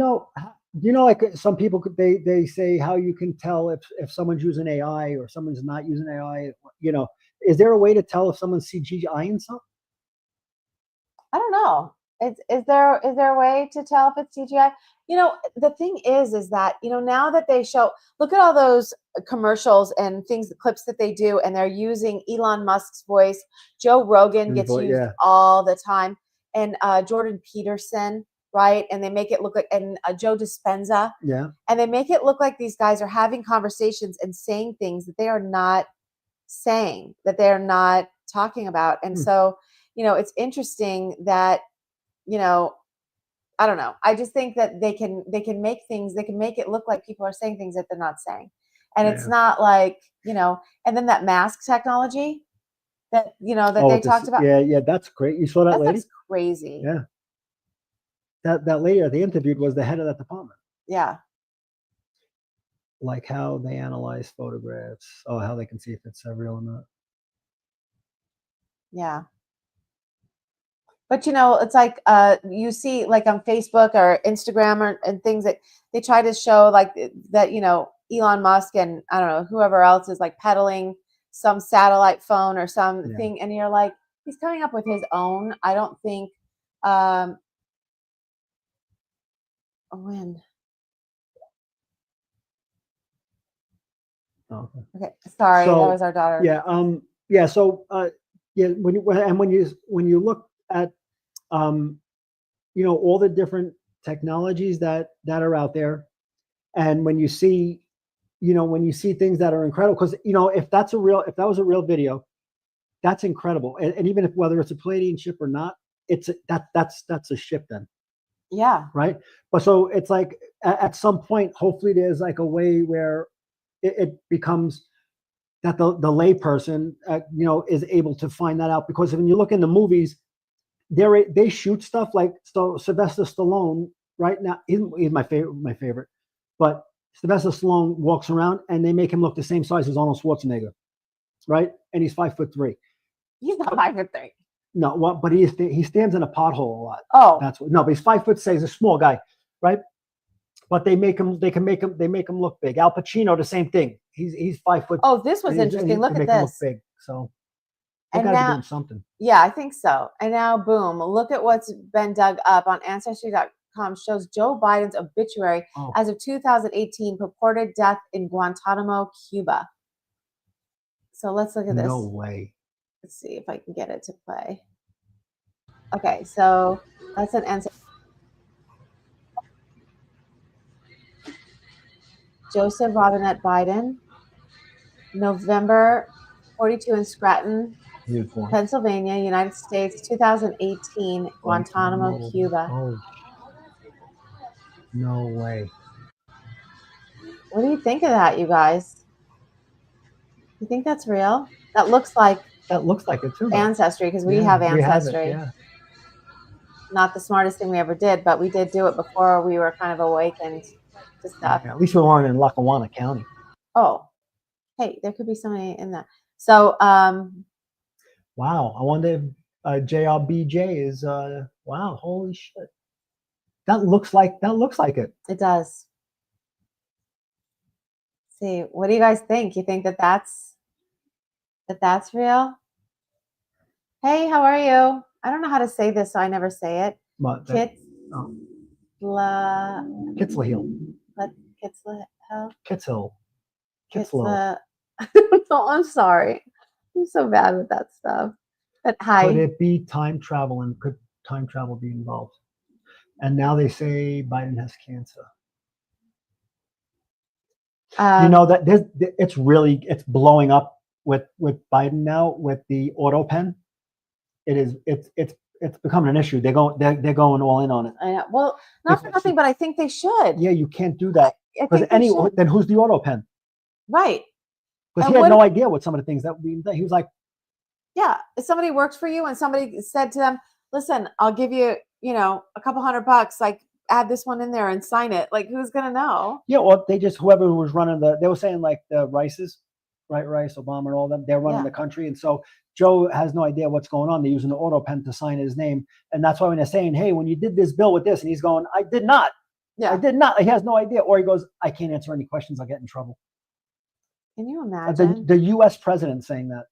know like some people they say how you can tell if someone's using AI or someone's not using AI? You know, is there a way to tell if someone's CGI in something? I don't know. Is there a way to tell if it's CGI? You know, the thing is that, you know, now that they show, look at all those commercials and things, the clips that they do, and they're using Elon Musk's voice. Joe Rogan gets used all the time, and Jordan Peterson, right? And they make it look like, and Joe Dispenza, and they make it look like these guys are having conversations and saying things that they are not saying, that they're not talking about. And so, you know, it's interesting that, you know, I don't know. I just think that they can make things, they can make it look like people are saying things that they're not saying. And it's not like, you know, and then that mask technology that, you know, that they talked about. Yeah, that's great. You saw that lady? That's crazy. Yeah. That lady that they interviewed was the head of that department. Yeah. Like how they analyze photographs, how they can see if it's real or not. Yeah. But, you know, it's like you see like on Facebook or Instagram and things that they try to show like that, you know, Elon Musk and I don't know, whoever else is like peddling some satellite phone or something. And you're like, he's coming up with his own. I don't think when. Oh, okay. Sorry, that was our daughter. Yeah. So when you look at you know, all the different technologies that are out there, and when you see, you know, when you see things that are incredible, because you know, if that was a real video, that's incredible. And even if whether it's a Palladian ship or not, that's a ship then. Yeah. Right. But so it's like at some point, hopefully there's like a way where it becomes that the layperson, you know, is able to find that out. Because when you look in the movies, they shoot stuff like Sylvester Stallone right now. He's my favorite, but Sylvester Stallone walks around and they make him look the same size as Arnold Schwarzenegger, right? And he's 5'3". He's not 5'3". No, but he stands in a pothole a lot. Oh, that's what. No, but he's 5'6". He's a small guy, right? But they make him look big. Al Pacino, the same thing. He's 5 foot. Oh, this was interesting. Look at this. Him look big. So they got to be doing something. Yeah, I think so. And now, boom! Look at what's been dug up on Ancestry.com. Shows Joe Biden's obituary as of 2018, purported death in Guantanamo, Cuba. So let's look at this. No way. Let's see if I can get it to play. Okay, so that's an answer. Joseph Robinette Biden, November 42 in Scranton, Pennsylvania, United States, 2018, Guantanamo, Cuba. Oh, no way. What do you think of that, you guys? You think that's real? That looks like it too. Ancestry, because we have Ancestry. We have it, Not the smartest thing we ever did, but we did do it before we were kind of awakened to stuff. Yeah, at least we weren't in Lackawanna County. Oh, hey, there could be somebody in that. So, wow, I wonder if JRBJ is. Wow, holy shit! That looks like it. It does. See, what do you guys think? You think that's real? Hey, how are you? I don't know how to say this, so I never say it. Kitzla Kitzla. I'm sorry. I'm so bad with that stuff. But hi. Could it be time travel, and could time travel be involved? And now they say Biden has cancer. You know that it's blowing up with Biden now with the auto pen. It's becoming an issue. They're going all in on it. I know. Well, not for nothing, but I think they should. Yeah, you can't do that. Because then who's the auto pen? Right. Because he had no idea what some of the things that would be. He was like, yeah, if somebody works for you and somebody said to them, listen, I'll give you, you know, a couple $100, like add this one in there and sign it. Like, who's going to know? Yeah, or whoever was running they were saying like the Rices, Rice, Obama, and all them. They're running Yeah. the country, and so Joe has no idea what's going on. They're using the auto pen to sign his name, and that's why when they're saying, "Hey, when you did this bill with this," and he's going, "I did not. Yeah. I did not." He has no idea, or he goes, "I can't answer any questions. I'll get in trouble." Can you imagine? The U.S. president saying that.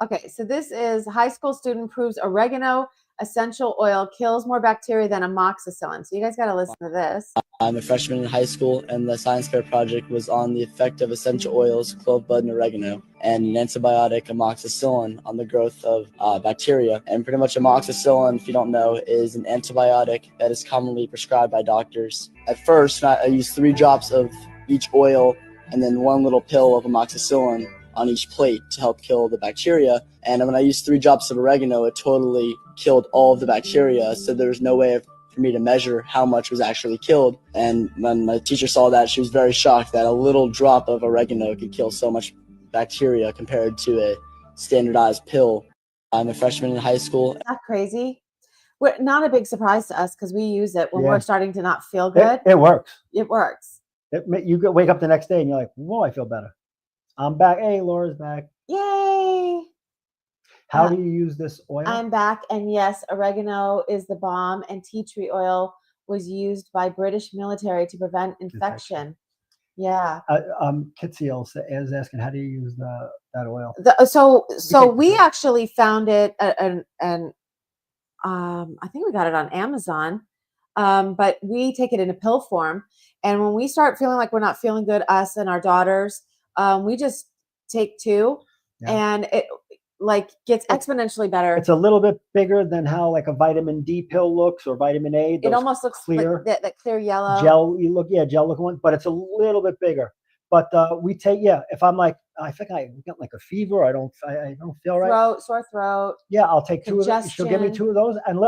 Okay, so this is high school student proves oregano essential oil kills more bacteria than amoxicillin. So you guys got to listen to this. I'm a freshman in high school, and the science fair project was on the effect of essential oils, clove bud, and oregano, and an antibiotic, amoxicillin, on the growth of bacteria. And pretty much amoxicillin, if you don't know, is an antibiotic that is commonly prescribed by doctors. At first, I used 3 drops of each oil and then 1 little pill of amoxicillin on each plate to help kill the bacteria. And when I used 3 drops of oregano, it totally killed all of the bacteria. So there was no way for me to measure how much was actually killed. And when my teacher saw that, she was very shocked that a little drop of oregano could kill so much bacteria compared to a standardized pill. I'm a freshman in high school. Isn't that crazy? We're not a big surprise to us because we use it when we're starting to not feel good. It works. It works. You wake up the next day and you're like, "Whoa, I feel better. I'm back. Hey, Laura's back. Yay!" How do you use this oil? I'm back, and yes, oregano is the bomb, and tea tree oil was used by British military to prevent infection. Yeah. Kitziel is asking, how do you use that oil? So we actually found it, and I think we got it on Amazon, but we take it in a pill form, and when we start feeling like we're not feeling good, us and our daughters, we just take 2, and it gets exponentially better. It's a little bit bigger than how like a vitamin D pill looks, or vitamin A. It almost looks clear, like that clear yellow gel. Gel looking one, but it's a little bit bigger. But we take if I'm like, I think I get like a fever, I don't feel right. Sore throat. Yeah, I'll take 2 of those. She'll give me 2 of those, and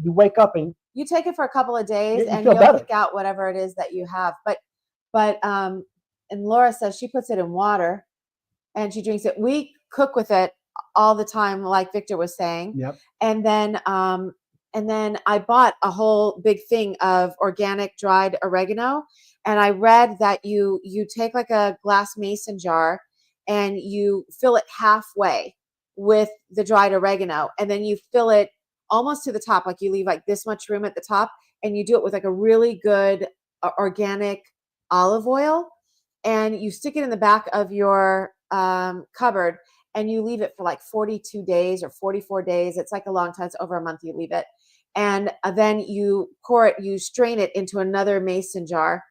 you wake up and you take it for a couple of days, and you'll pick out whatever it is that you have. But and Laura says she puts it in water, and she drinks it. We cook with it all the time, like Victor was saying. Yep. And then I bought a whole big thing of organic dried oregano, and I read that you take like a glass mason jar and you fill it halfway with the dried oregano, and then you fill it almost to the top, like you leave like this much room at the top, and you do it with like a really good organic olive oil, and you stick it in the back of your cupboard, and you leave it for like 42 days or 44 days. It's like a long time. It's over a month you leave it. And then you pour it, you strain it into another mason jar,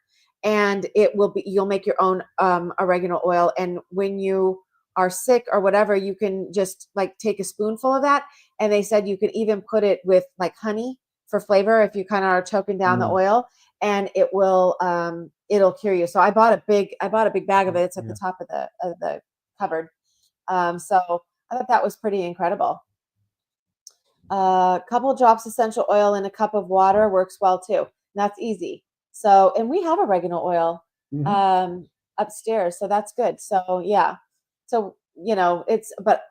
and you'll make your own oregano oil. And when you are sick or whatever, you can just like take a spoonful of that. And they said you could even put it with like honey for flavor if you kind of are choking down the oil, and it will it'll cure you. So I bought a big bag of it. It's at the top of the cupboard. So I thought that was pretty incredible. A couple drops essential oil in a cup of water works well too. That's easy. So, and we have oregano oil upstairs, so that's good. So yeah, so but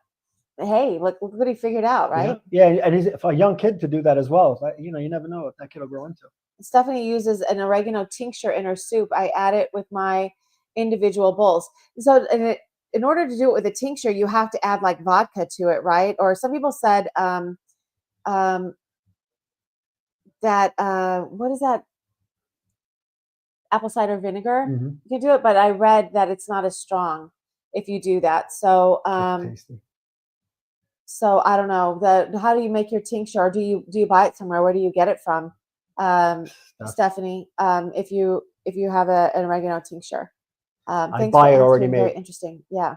hey, look what he figured out, right? Yeah, and for a young kid to do that as well, you never know what that kid will grow into. Stephanie uses an oregano tincture in her soup. I add it with my individual bowls. So in order to do it with a tincture, you have to add like vodka to it, right? Or some people said that what is that? Apple cider vinegar. You can do it, but I read that it's not as strong if you do that. So so I don't know. How do you make your tincture? Or do you buy it somewhere? Where do you get it from, Stephanie? If you have an oregano tincture. I buy it already made. Very interesting. Yeah.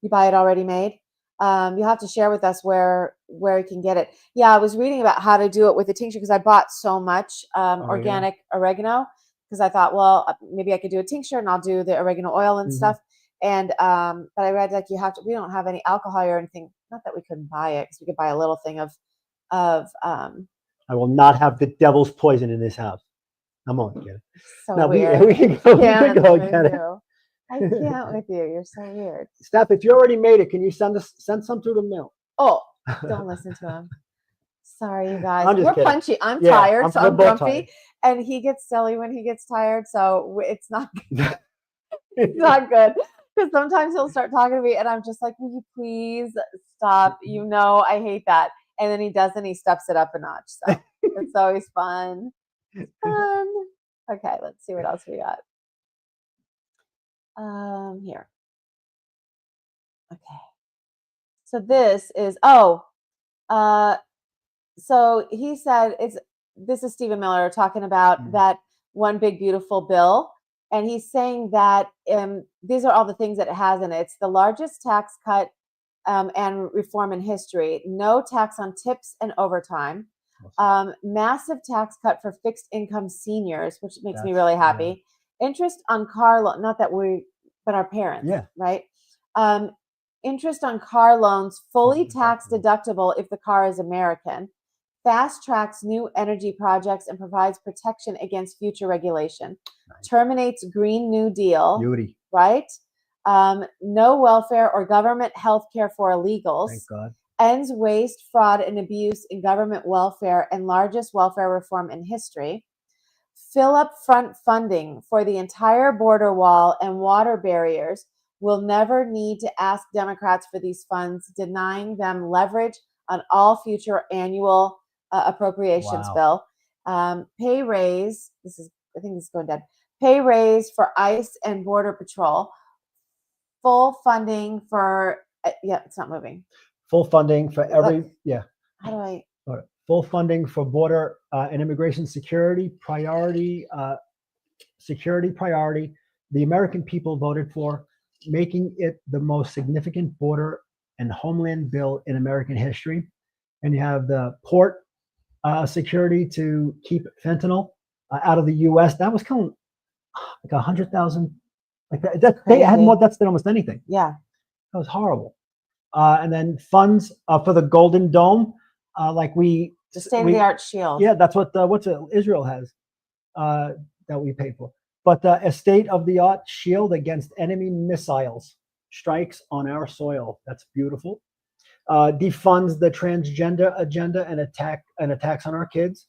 You buy it already made? You'll have to share with us where you can get it. Yeah, I was reading about how to do it with the tincture because I bought so much organic oregano because I thought, well, maybe I could do a tincture and I'll do the oregano oil and stuff. And but I read like we don't have any alcohol or anything. Not that we couldn't buy it because we could buy a little thing of I will not have the devil's poison in this house. I'm on get it. So now, weird. we can go get it. I can't with you. You're so weird. Steph, if you already made it, can you send some through the mail? Oh, don't listen to him. Sorry, you guys. I'm just We're kidding. punchy. I'm tired, so I'm grumpy. Tired. And he gets silly when he gets tired, so it's not it's not good. Because sometimes he'll start talking to me and I'm just like, will you please stop? You know, I hate that. And then he does, and he steps it up a notch. So it's always fun. It's fun. Okay, let's see what else we got. Here. Okay. So this is, so he said this is Stephen Miller talking about that one big beautiful bill. And he's saying that these are all the things that it has in it. It's the largest tax cut and reform in history. No tax on tips and overtime. Massive tax cut for fixed income seniors, which makes me really happy. Yeah. Interest on car loan, not that but our parents, right? Interest on car loans fully tax deductible if the car is American. Fast tracks new energy projects and provides protection against future regulation. Nice. Terminates Green New Deal. Beauty. Right? No welfare or government health care for illegals. Thank God. Ends waste, fraud, and abuse in government welfare and largest welfare reform in history. Fill up front funding for the entire border wall and water barriers. Will never need to ask Democrats for these funds, denying them leverage on all future annual appropriations bill. Pay raise. I think this is going dead. Pay raise for ICE and Border Patrol. Full funding for it's not moving. Full funding for every How do I? Full funding for border and immigration security priority. Security priority. The American people voted for, making it the most significant border and homeland bill in American history. And you have the port security to keep fentanyl out of the U.S. That was killing like 100,000. Like that they had more deaths than almost anything. Yeah, that was horrible. And then funds for the Golden Dome, the state-of-the-art shield. Yeah, that's what Israel has that we paid for. But a state-of-the-art shield against enemy missiles strikes on our soil. That's beautiful. Defunds the transgender agenda and attacks on our kids.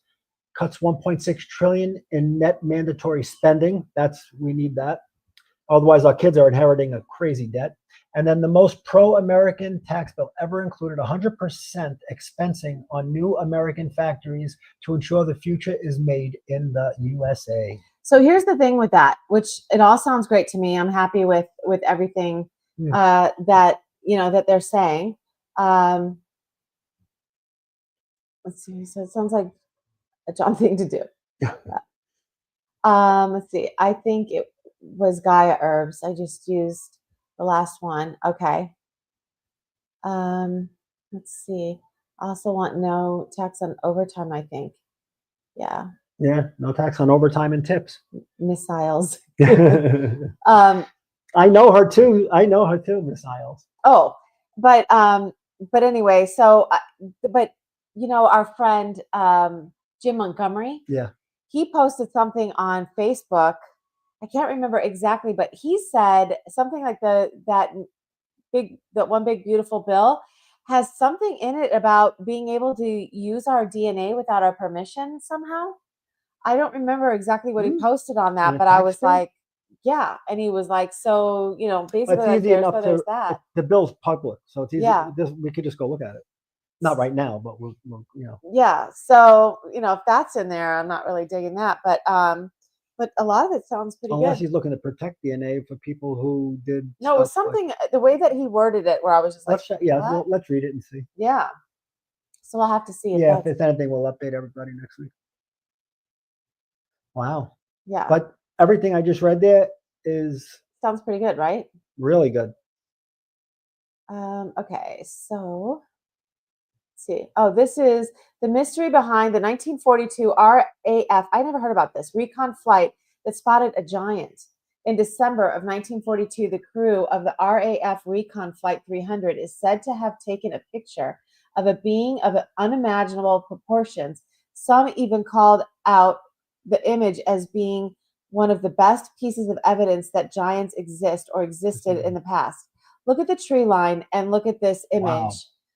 Cuts 1.6 trillion in net mandatory spending. We need that. Otherwise, our kids are inheriting a crazy debt. And then the most pro-American tax bill ever included 100% expensing on new American factories to ensure the future is made in the USA. So here's the thing with that, which it all sounds great to me. I'm happy with everything that that they're saying. Let's see. So it sounds like a John thing to do. Let's see. I think it was Gaia Herbs. I just used the last one. Okay. Let's see. I also want no tax on overtime, I think. Yeah. Yeah, no tax on overtime and tips. Missiles. I know her too, missiles. Oh, but anyway, so our friend Jim Montgomery. Yeah. He posted something on Facebook. I can't remember exactly, but he said something like that one big beautiful bill has something in it about being able to use our DNA without our permission somehow. I don't remember exactly what he posted on that, but I was like, yeah. And he was like, so, basically there's that. The bill's public, so it's easy. Yeah. We could just go look at it. Not right now, but we'll. Yeah. So, if that's in there, I'm not really digging that, but a lot of it sounds pretty good. Unless he's looking to protect DNA for people who did. No, it was something, the way that he worded it, where I was just like, let's read it and see. Yeah. So we'll have to see. If it's anything, we'll update everybody next week. Wow. Yeah. But everything I just read there sounds pretty good, right? Really good. Okay, so let's see. Oh, this is the mystery behind the 1942 RAF. I never heard about this recon flight that spotted a giant. In December of 1942, the crew of the RAF Recon Flight 300 is said to have taken a picture of a being of unimaginable proportions. Some even called out the image as being one of the best pieces of evidence that giants exist or existed in the past. Look at the tree line and look at this image.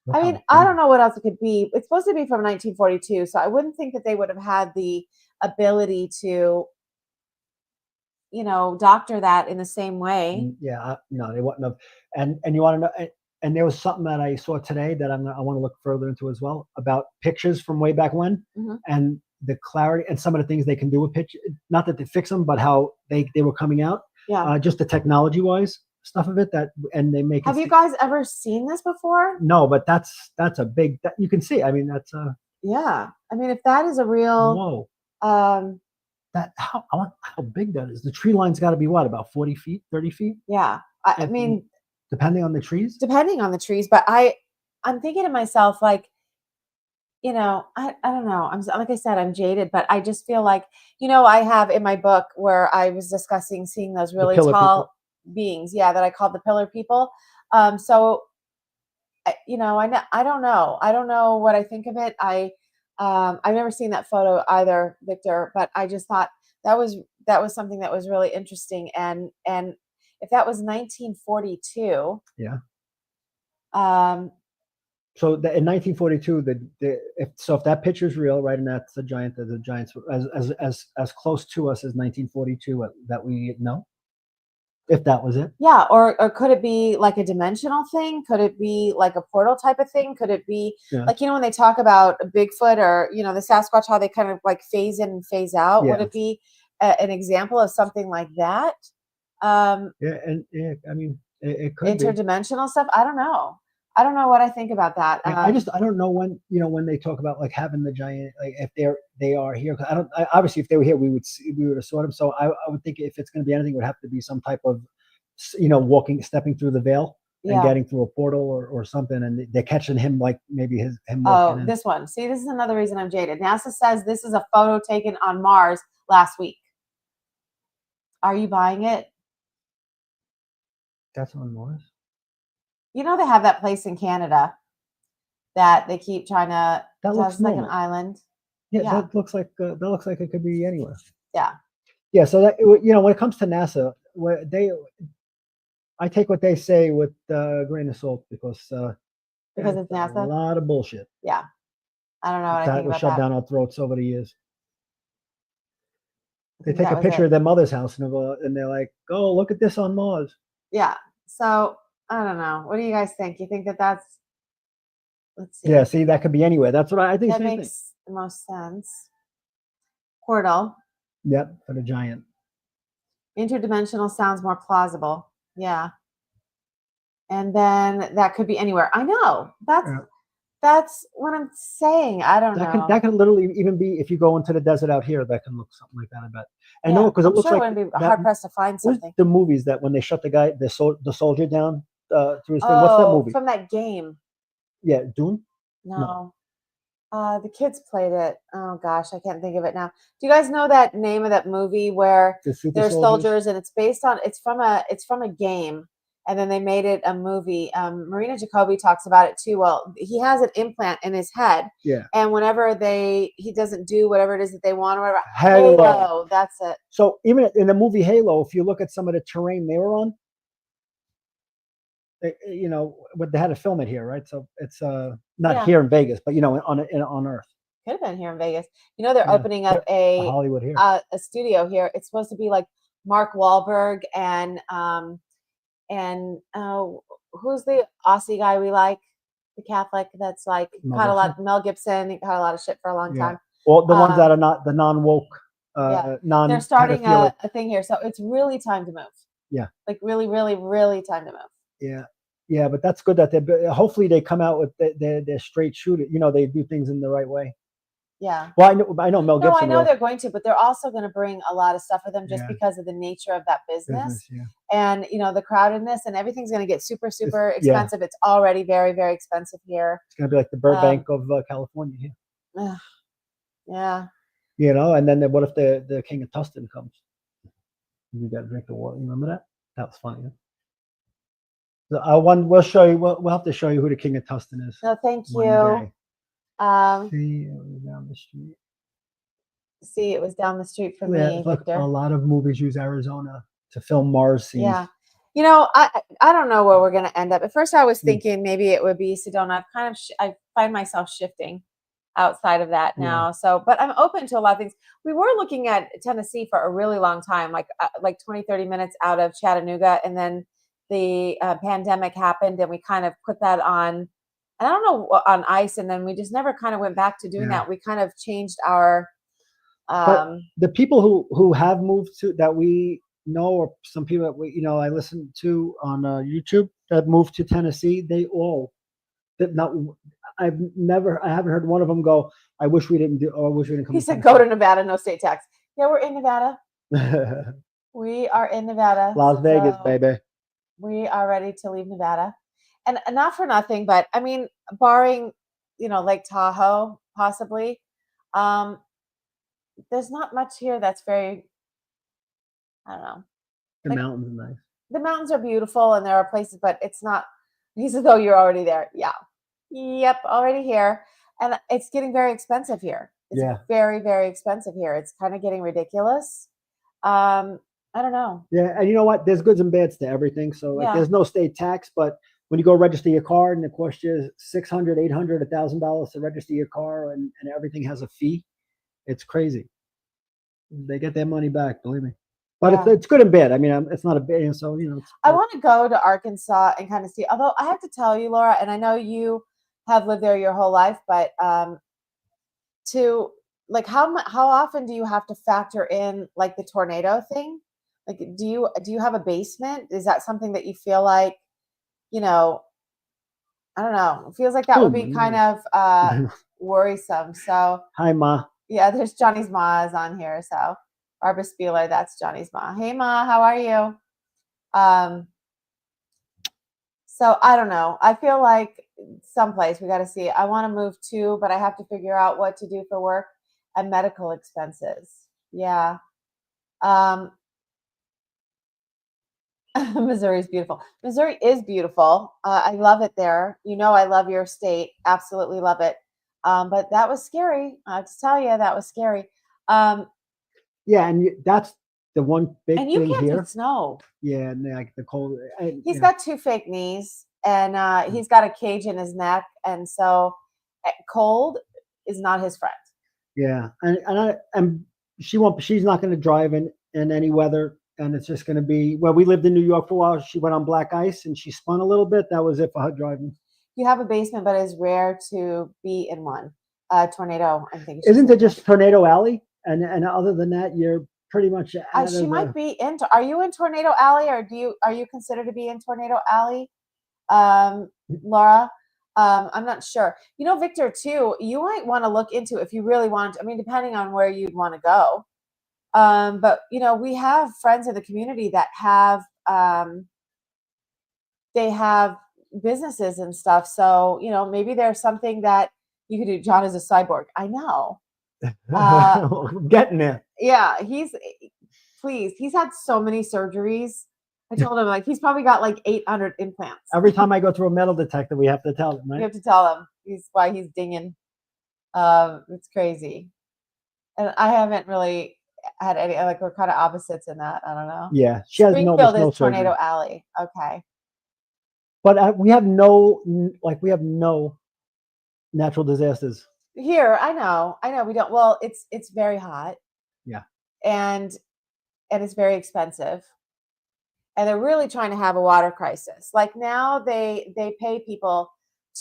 Wow. I mean, I don't know what else it could be. It's supposed to be from 1942, so I wouldn't think that they would have had the ability to doctor that in the same way. Yeah, no, they wouldn't have. And you want to know, and there was something that I saw today that I want to look further into as well about pictures from way back when, and the clarity and some of the things they can do with picture. Not that they fix them, but how they were coming out. Yeah. Just the technology wise stuff of it and they make. Have you guys ever seen this before? No, but that's a big. You can see. I mean, that's a. Yeah, I mean, if that is a real. Whoa. That how big that is. The tree line's got to be what, about 40 feet, 30 feet? Yeah, I mean, depending on the trees. But I'm thinking to myself, like, I don't know. I'm like I said, I'm jaded, but I just feel like, I have in my book where I was discussing seeing those really tall beings, that I called the pillar people. So, I don't know. I don't know what I think of it. I've never seen that photo either, Victor, but I just thought that was something that was really interesting. And if that was 1942, yeah. So in 1942, if that picture is real, right, and that's the giants as close to us as 1942 that we know. If that was it. Yeah, or could it be like a dimensional thing? Could it be like a portal type of thing? Could it be like, when they talk about Bigfoot or, the Sasquatch, how they kind of like phase in and phase out? Yeah. Would it be an example of something like that? I mean, it could interdimensional stuff. I don't know. I don't know what I think about that. I don't know when, when they talk about like having the giant, like if they are here, because obviously if they were here, we would have saw them. So I would think if it's going to be anything, it would have to be some type of, stepping through the veil and getting through a portal or something. And they're catching him, like maybe him. Oh, this one. See, this is another reason I'm jaded. NASA says this is a photo taken on Mars last week. Are you buying it? That's on Mars. They have that place in Canada that they keep trying to. That looks like an island. Yeah, that looks like it could be anywhere. Yeah. Yeah. So that when it comes to NASA, I take what they say with a grain of salt because it's NASA. A lot of bullshit. Yeah. I don't know what I think about that. Was shoved down our throats over the years. They take a picture of their mother's house and they're like, "Oh, look at this on Mars." Yeah. So. I don't know. What do you guys think? You think that's? Let's see. Yeah, see, that could be anywhere. That's what I think. That makes the most sense. Portal. Yep, for the giant. Interdimensional sounds more plausible. Yeah. And then that could be anywhere. I know. That's what I'm saying. I don't know. That can literally even be if you go into the desert out here. That can look something like that. I bet. I know because it looks like. I'm sure it would be hard pressed to find something. The movies that when they shut the soldier down through his thing. What's that movie? From that game. Yeah, Dune. No. The kids played it. Oh gosh, I can't think of it now. Do you guys know that name of that movie where there's soldiers and it's from a game. And then they made it a movie. Marina Jacobi talks about it too. Well, he has an implant in his head. Yeah. And whenever he doesn't do whatever it is that they want, or whatever. Halo, that's it. So even in the movie Halo, if you look at some of the terrain they were on, they had to film it here, right? So it's not here in Vegas, but on Earth. Could have been here in Vegas. They're opening up a Hollywood here, a studio here. It's supposed to be like Mark Wahlberg and who's the Aussie guy we like, the Catholic that's like caught a lot. Mel Gibson, he caught a lot of shit for a long time. Well, the ones that are not the non-woke, they're starting a thing here, so it's really time to move. Yeah, like really, really, really time to move. Yeah, but that's good that hopefully they come out with their straight shooter. They do things in the right way. Yeah. Well, I know Mel Gibson. No, I know they're going to, but they're also going to bring a lot of stuff with them just because of the nature of that business. And the crowdedness and everything's going to get super, super expensive. It's already very, very expensive here. It's going to be like the Burbank of California here. Yeah. And then what if the King of Tustin comes? You got to drink the water. You remember that? That was funny. So we'll show you. We'll have to show you who the King of Tustin is. No, thank you. See, it was down the street. See, it was down the street from me, Victor. A lot of movies use Arizona to film Mars scenes. Yeah. I don't know where we're going to end up. At first, I was thinking maybe it would be Sedona. I find myself shifting. outside of that Yeah. now. So, but I'm open to a lot of things. We were looking at Tennessee for a really long time, like 20, 30 minutes out of Chattanooga. And then the pandemic happened and we kind of put that on, I don't know, on ice. And then we just never kind of went back to doing that. We kind of changed our, but the people who have moved to that we know, or some people that we, I listen to on YouTube that moved to Tennessee, they all that not. I haven't heard one of them go, I wish we didn't do, or I wish we didn't come. He said, go to Nevada, no state tax. Yeah, we're in Nevada. Tennessee. We are in Nevada. Las Vegas, baby. We are ready to leave Nevada. And not for nothing, but I mean, barring, Lake Tahoe, possibly, there's not much here that's very, I don't know. The mountains are nice. The mountains are beautiful and there are places, but it's not, he said, oh, you're already there. Yeah. Yep, already here. And it's getting very expensive here. It's very, very expensive here. It's kind of getting ridiculous. I don't know. Yeah, and you know what? There's goods and bads to everything. So like, there's no state tax, but when you go register your car and it costs you $600, $800, $1,000 to register your car, and everything has a fee, it's crazy. They get their money back, believe me. But it's good and bad. I mean, it's not a bad. So I want to go to Arkansas and kind of see. Although I have to tell you, Laura, and I know you have lived there your whole life, but to like how often do you have to factor in like the tornado thing? Like, do you have a basement? Is that something that you feel like, I don't know. It feels like that would be kind of worrisome. So hi, Ma. Yeah, there's Johnny's Ma is on here. So Barbara Spieler, that's Johnny's Ma. Hey, Ma, how are you? So I don't know. I feel like someplace we got to see. I want to move too, but I have to figure out what to do for work and medical expenses. Yeah. Missouri is beautiful. Missouri is beautiful. I love it there. I love your state. Absolutely love it. But that was scary. I have to tell you, that was scary. Yeah, and that's the one big and you thing can't here. get snow. Yeah, and like the cold. He's got 2 fake knees, and he's got a cage in his neck, and so cold is not his friend. Yeah, and she won't. She's not going to drive in any weather, and it's just going to be. Well, we lived in New York for a while. She went on black ice, and she spun a little bit. That was it for her driving. You have a basement, but it's rare to be in one. Tornado, I think. Isn't it just Tornado Alley? And other than that, you're pretty much out she might be in. Are you in Tornado Alley, or are you considered to be in Tornado Alley, Laura? I'm not sure. Victor, too, you might want to look into if you really want to. I mean, depending on where you'd want to go. But we have friends in the community that have they have businesses and stuff. So maybe there's something that you could do. John is a cyborg. I know. Getting there. Yeah, he's had so many surgeries. I told him he's probably got 800 implants. Every time I go through a metal detector, we have to tell him, right? You have to tell him why he's dinging. It's crazy. And I haven't really had any, we're kind of opposites in that. I don't know. Yeah. She has Springfield no is Tornado Alley. Okay. But we have no natural disasters. Here, I know we don't. Well, it's very hot. Yeah. And it's very expensive. And they're really trying to have a water crisis. Like now they pay people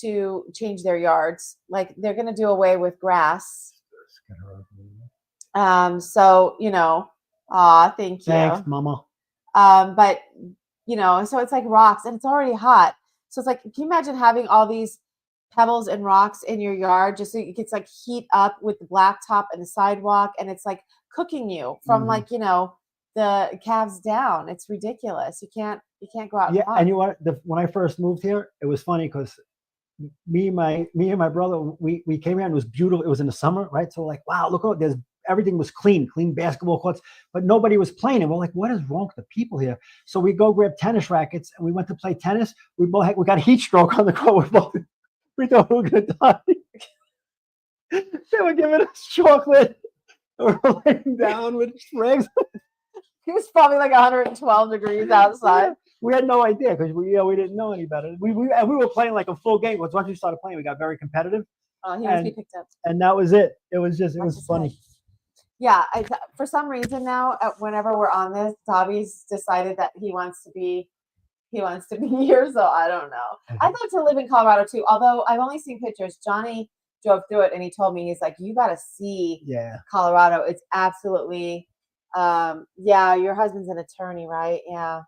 to change their yards. Like they're going to do away with grass. So, thank you. Thanks, Mama. But, so it's like rocks and it's already hot. So it's like, can you imagine having all these pebbles and rocks in your yard just so it gets heat up with the blacktop and the sidewalk, and it's cooking you from the calves down. It's ridiculous. You can't go out. Yeah, and when I first moved here, it was funny because me and my brother, we came here and it was beautiful. It was in the summer, right? So wow, look, everything was clean basketball courts, but nobody was playing. And we're like, what is wrong with the people here? So we go grab tennis rackets and we went to play tennis. We got a heat stroke on the court. We thought we were going to die. They were giving us chocolate. We were laying down with sprigs. It was probably 112 degrees outside. We had no idea because we didn't know any better. We were playing a full game. Once we started playing, we got very competitive. Oh, he wants to be picked up. And that was it. It was just, it Watch was his funny. head. Yeah, for some reason now, whenever we're on this, Dobby's decided that he wants to be here. So I don't know. I'd love to live in Colorado too. Although I've only seen pictures. Johnny drove through it and he told me, he's like, you got to see Colorado. It's absolutely, yeah. Your husband's an attorney, right? Yeah.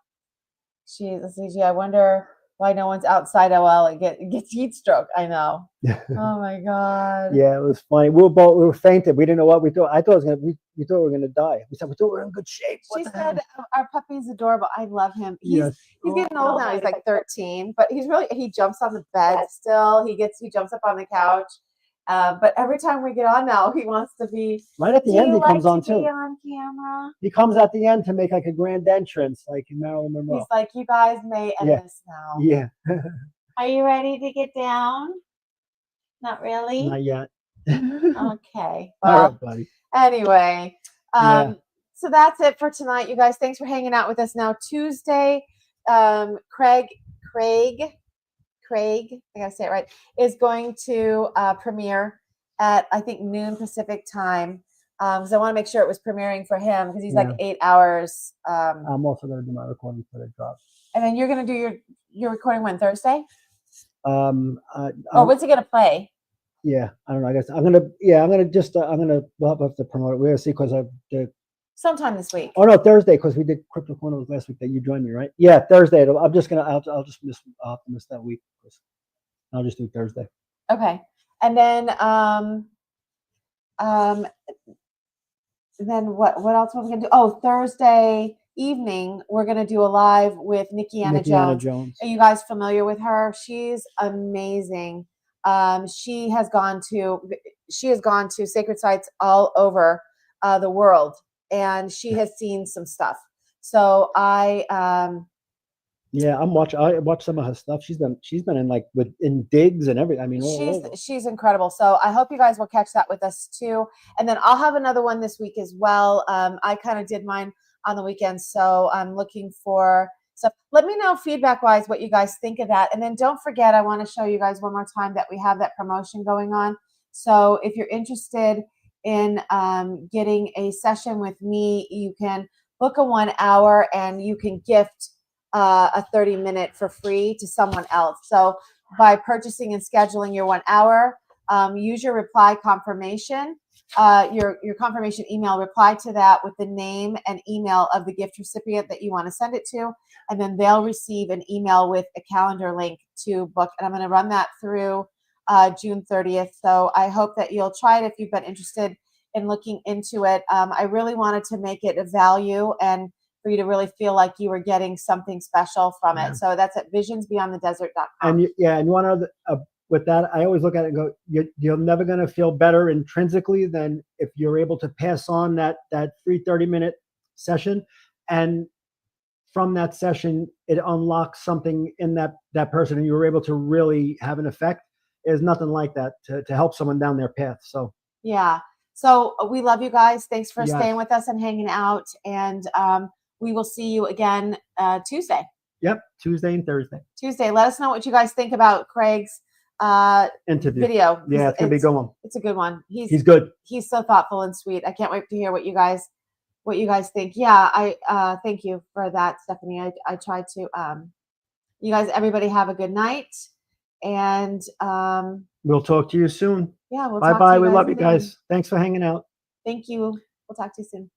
I wonder why no one's outside OL and gets heat stroke. I know. Oh my God. Yeah, it was funny. We were fainted. We didn't know what we thought. I thought it was we thought we were gonna die. We said we thought we were in good shape. She said our puppy's adorable. I love him. He's getting old now. He's like 13, but he jumps on the bed still. He jumps up on the couch. But every time we get on now, he wants to be right at the end. He comes on too. Be on camera. He comes at the end to make like a grand entrance, like in Marilyn Monroe. He's like, you guys may end this now. Yeah. Are you ready to get down? Not really. Not yet. Okay. Well, all right, buddy. Anyway, so that's it for tonight, you guys. Thanks for hanging out with us. Now Tuesday, Craig, I gotta say it right, is going to premiere at I think noon Pacific time. So I want to make sure it was premiering for him because he's like 8 hours. I'm also gonna do my recording for the drop. And then you're gonna do your recording when, Thursday? Or what's he gonna play? Yeah, I don't know. I guess we'll have to promote it. We're gonna see because sometime this week. Oh no, Thursday, because we did Crypto Corner last week that you joined me, right? Yeah, Thursday. I'll just miss that week. I'll just do Thursday. Okay, and then what else are we gonna do? Oh, Thursday evening we're gonna do a live with Nikki Anna Jones. Are you guys familiar with her? She's amazing. She has gone to sacred sites all over the world, and she has seen some stuff. So I watched some of her stuff. She's been in digs and everything. I mean, she's incredible. So I hope you guys will catch that with us too. And then I'll have another one this week as well. I kind of did mine on the weekend, so I'm looking for stuff. Let me know feedback wise what you guys think of that. And then don't forget, I want to show you guys one more time that we have that promotion going on. So if you're interested in getting a session with me, you can book a 1 hour and you can gift a 30-minute for free to someone else. So by purchasing and scheduling your 1 hour, use your reply confirmation, your confirmation email, reply to that with the name and email of the gift recipient that you want to send it to, and then they'll receive an email with a calendar link to book. And I'm going to run that through June 30th. So I hope that you'll try it if you've been interested in looking into it. I really wanted to make it a value and for you to really feel like you were getting something special from it. So that's at visionsbeyondthedesert.com. And you want to, with that, I always look at it and go, you're never going to feel better intrinsically than if you're able to pass on that free 30-minute session. And from that session, it unlocks something in that person and you were able to really have an effect. There's nothing like that to help someone down their path. So, yeah. So we love you guys. Thanks for staying with us and hanging out. And we will see you again Tuesday. Yep. Tuesday and Thursday. Tuesday. Let us know what you guys think about Craig's interview video. Yeah, it's gonna be a good one. It's a good one. He's good. He's so thoughtful and sweet. I can't wait to hear what you guys think. Yeah, I thank you for that, Stephanie. I tried to you guys, everybody have a good night. And we'll talk to you soon. Yeah, we'll bye. We love you guys. Thanks for hanging out. Thank you. We'll talk to you soon.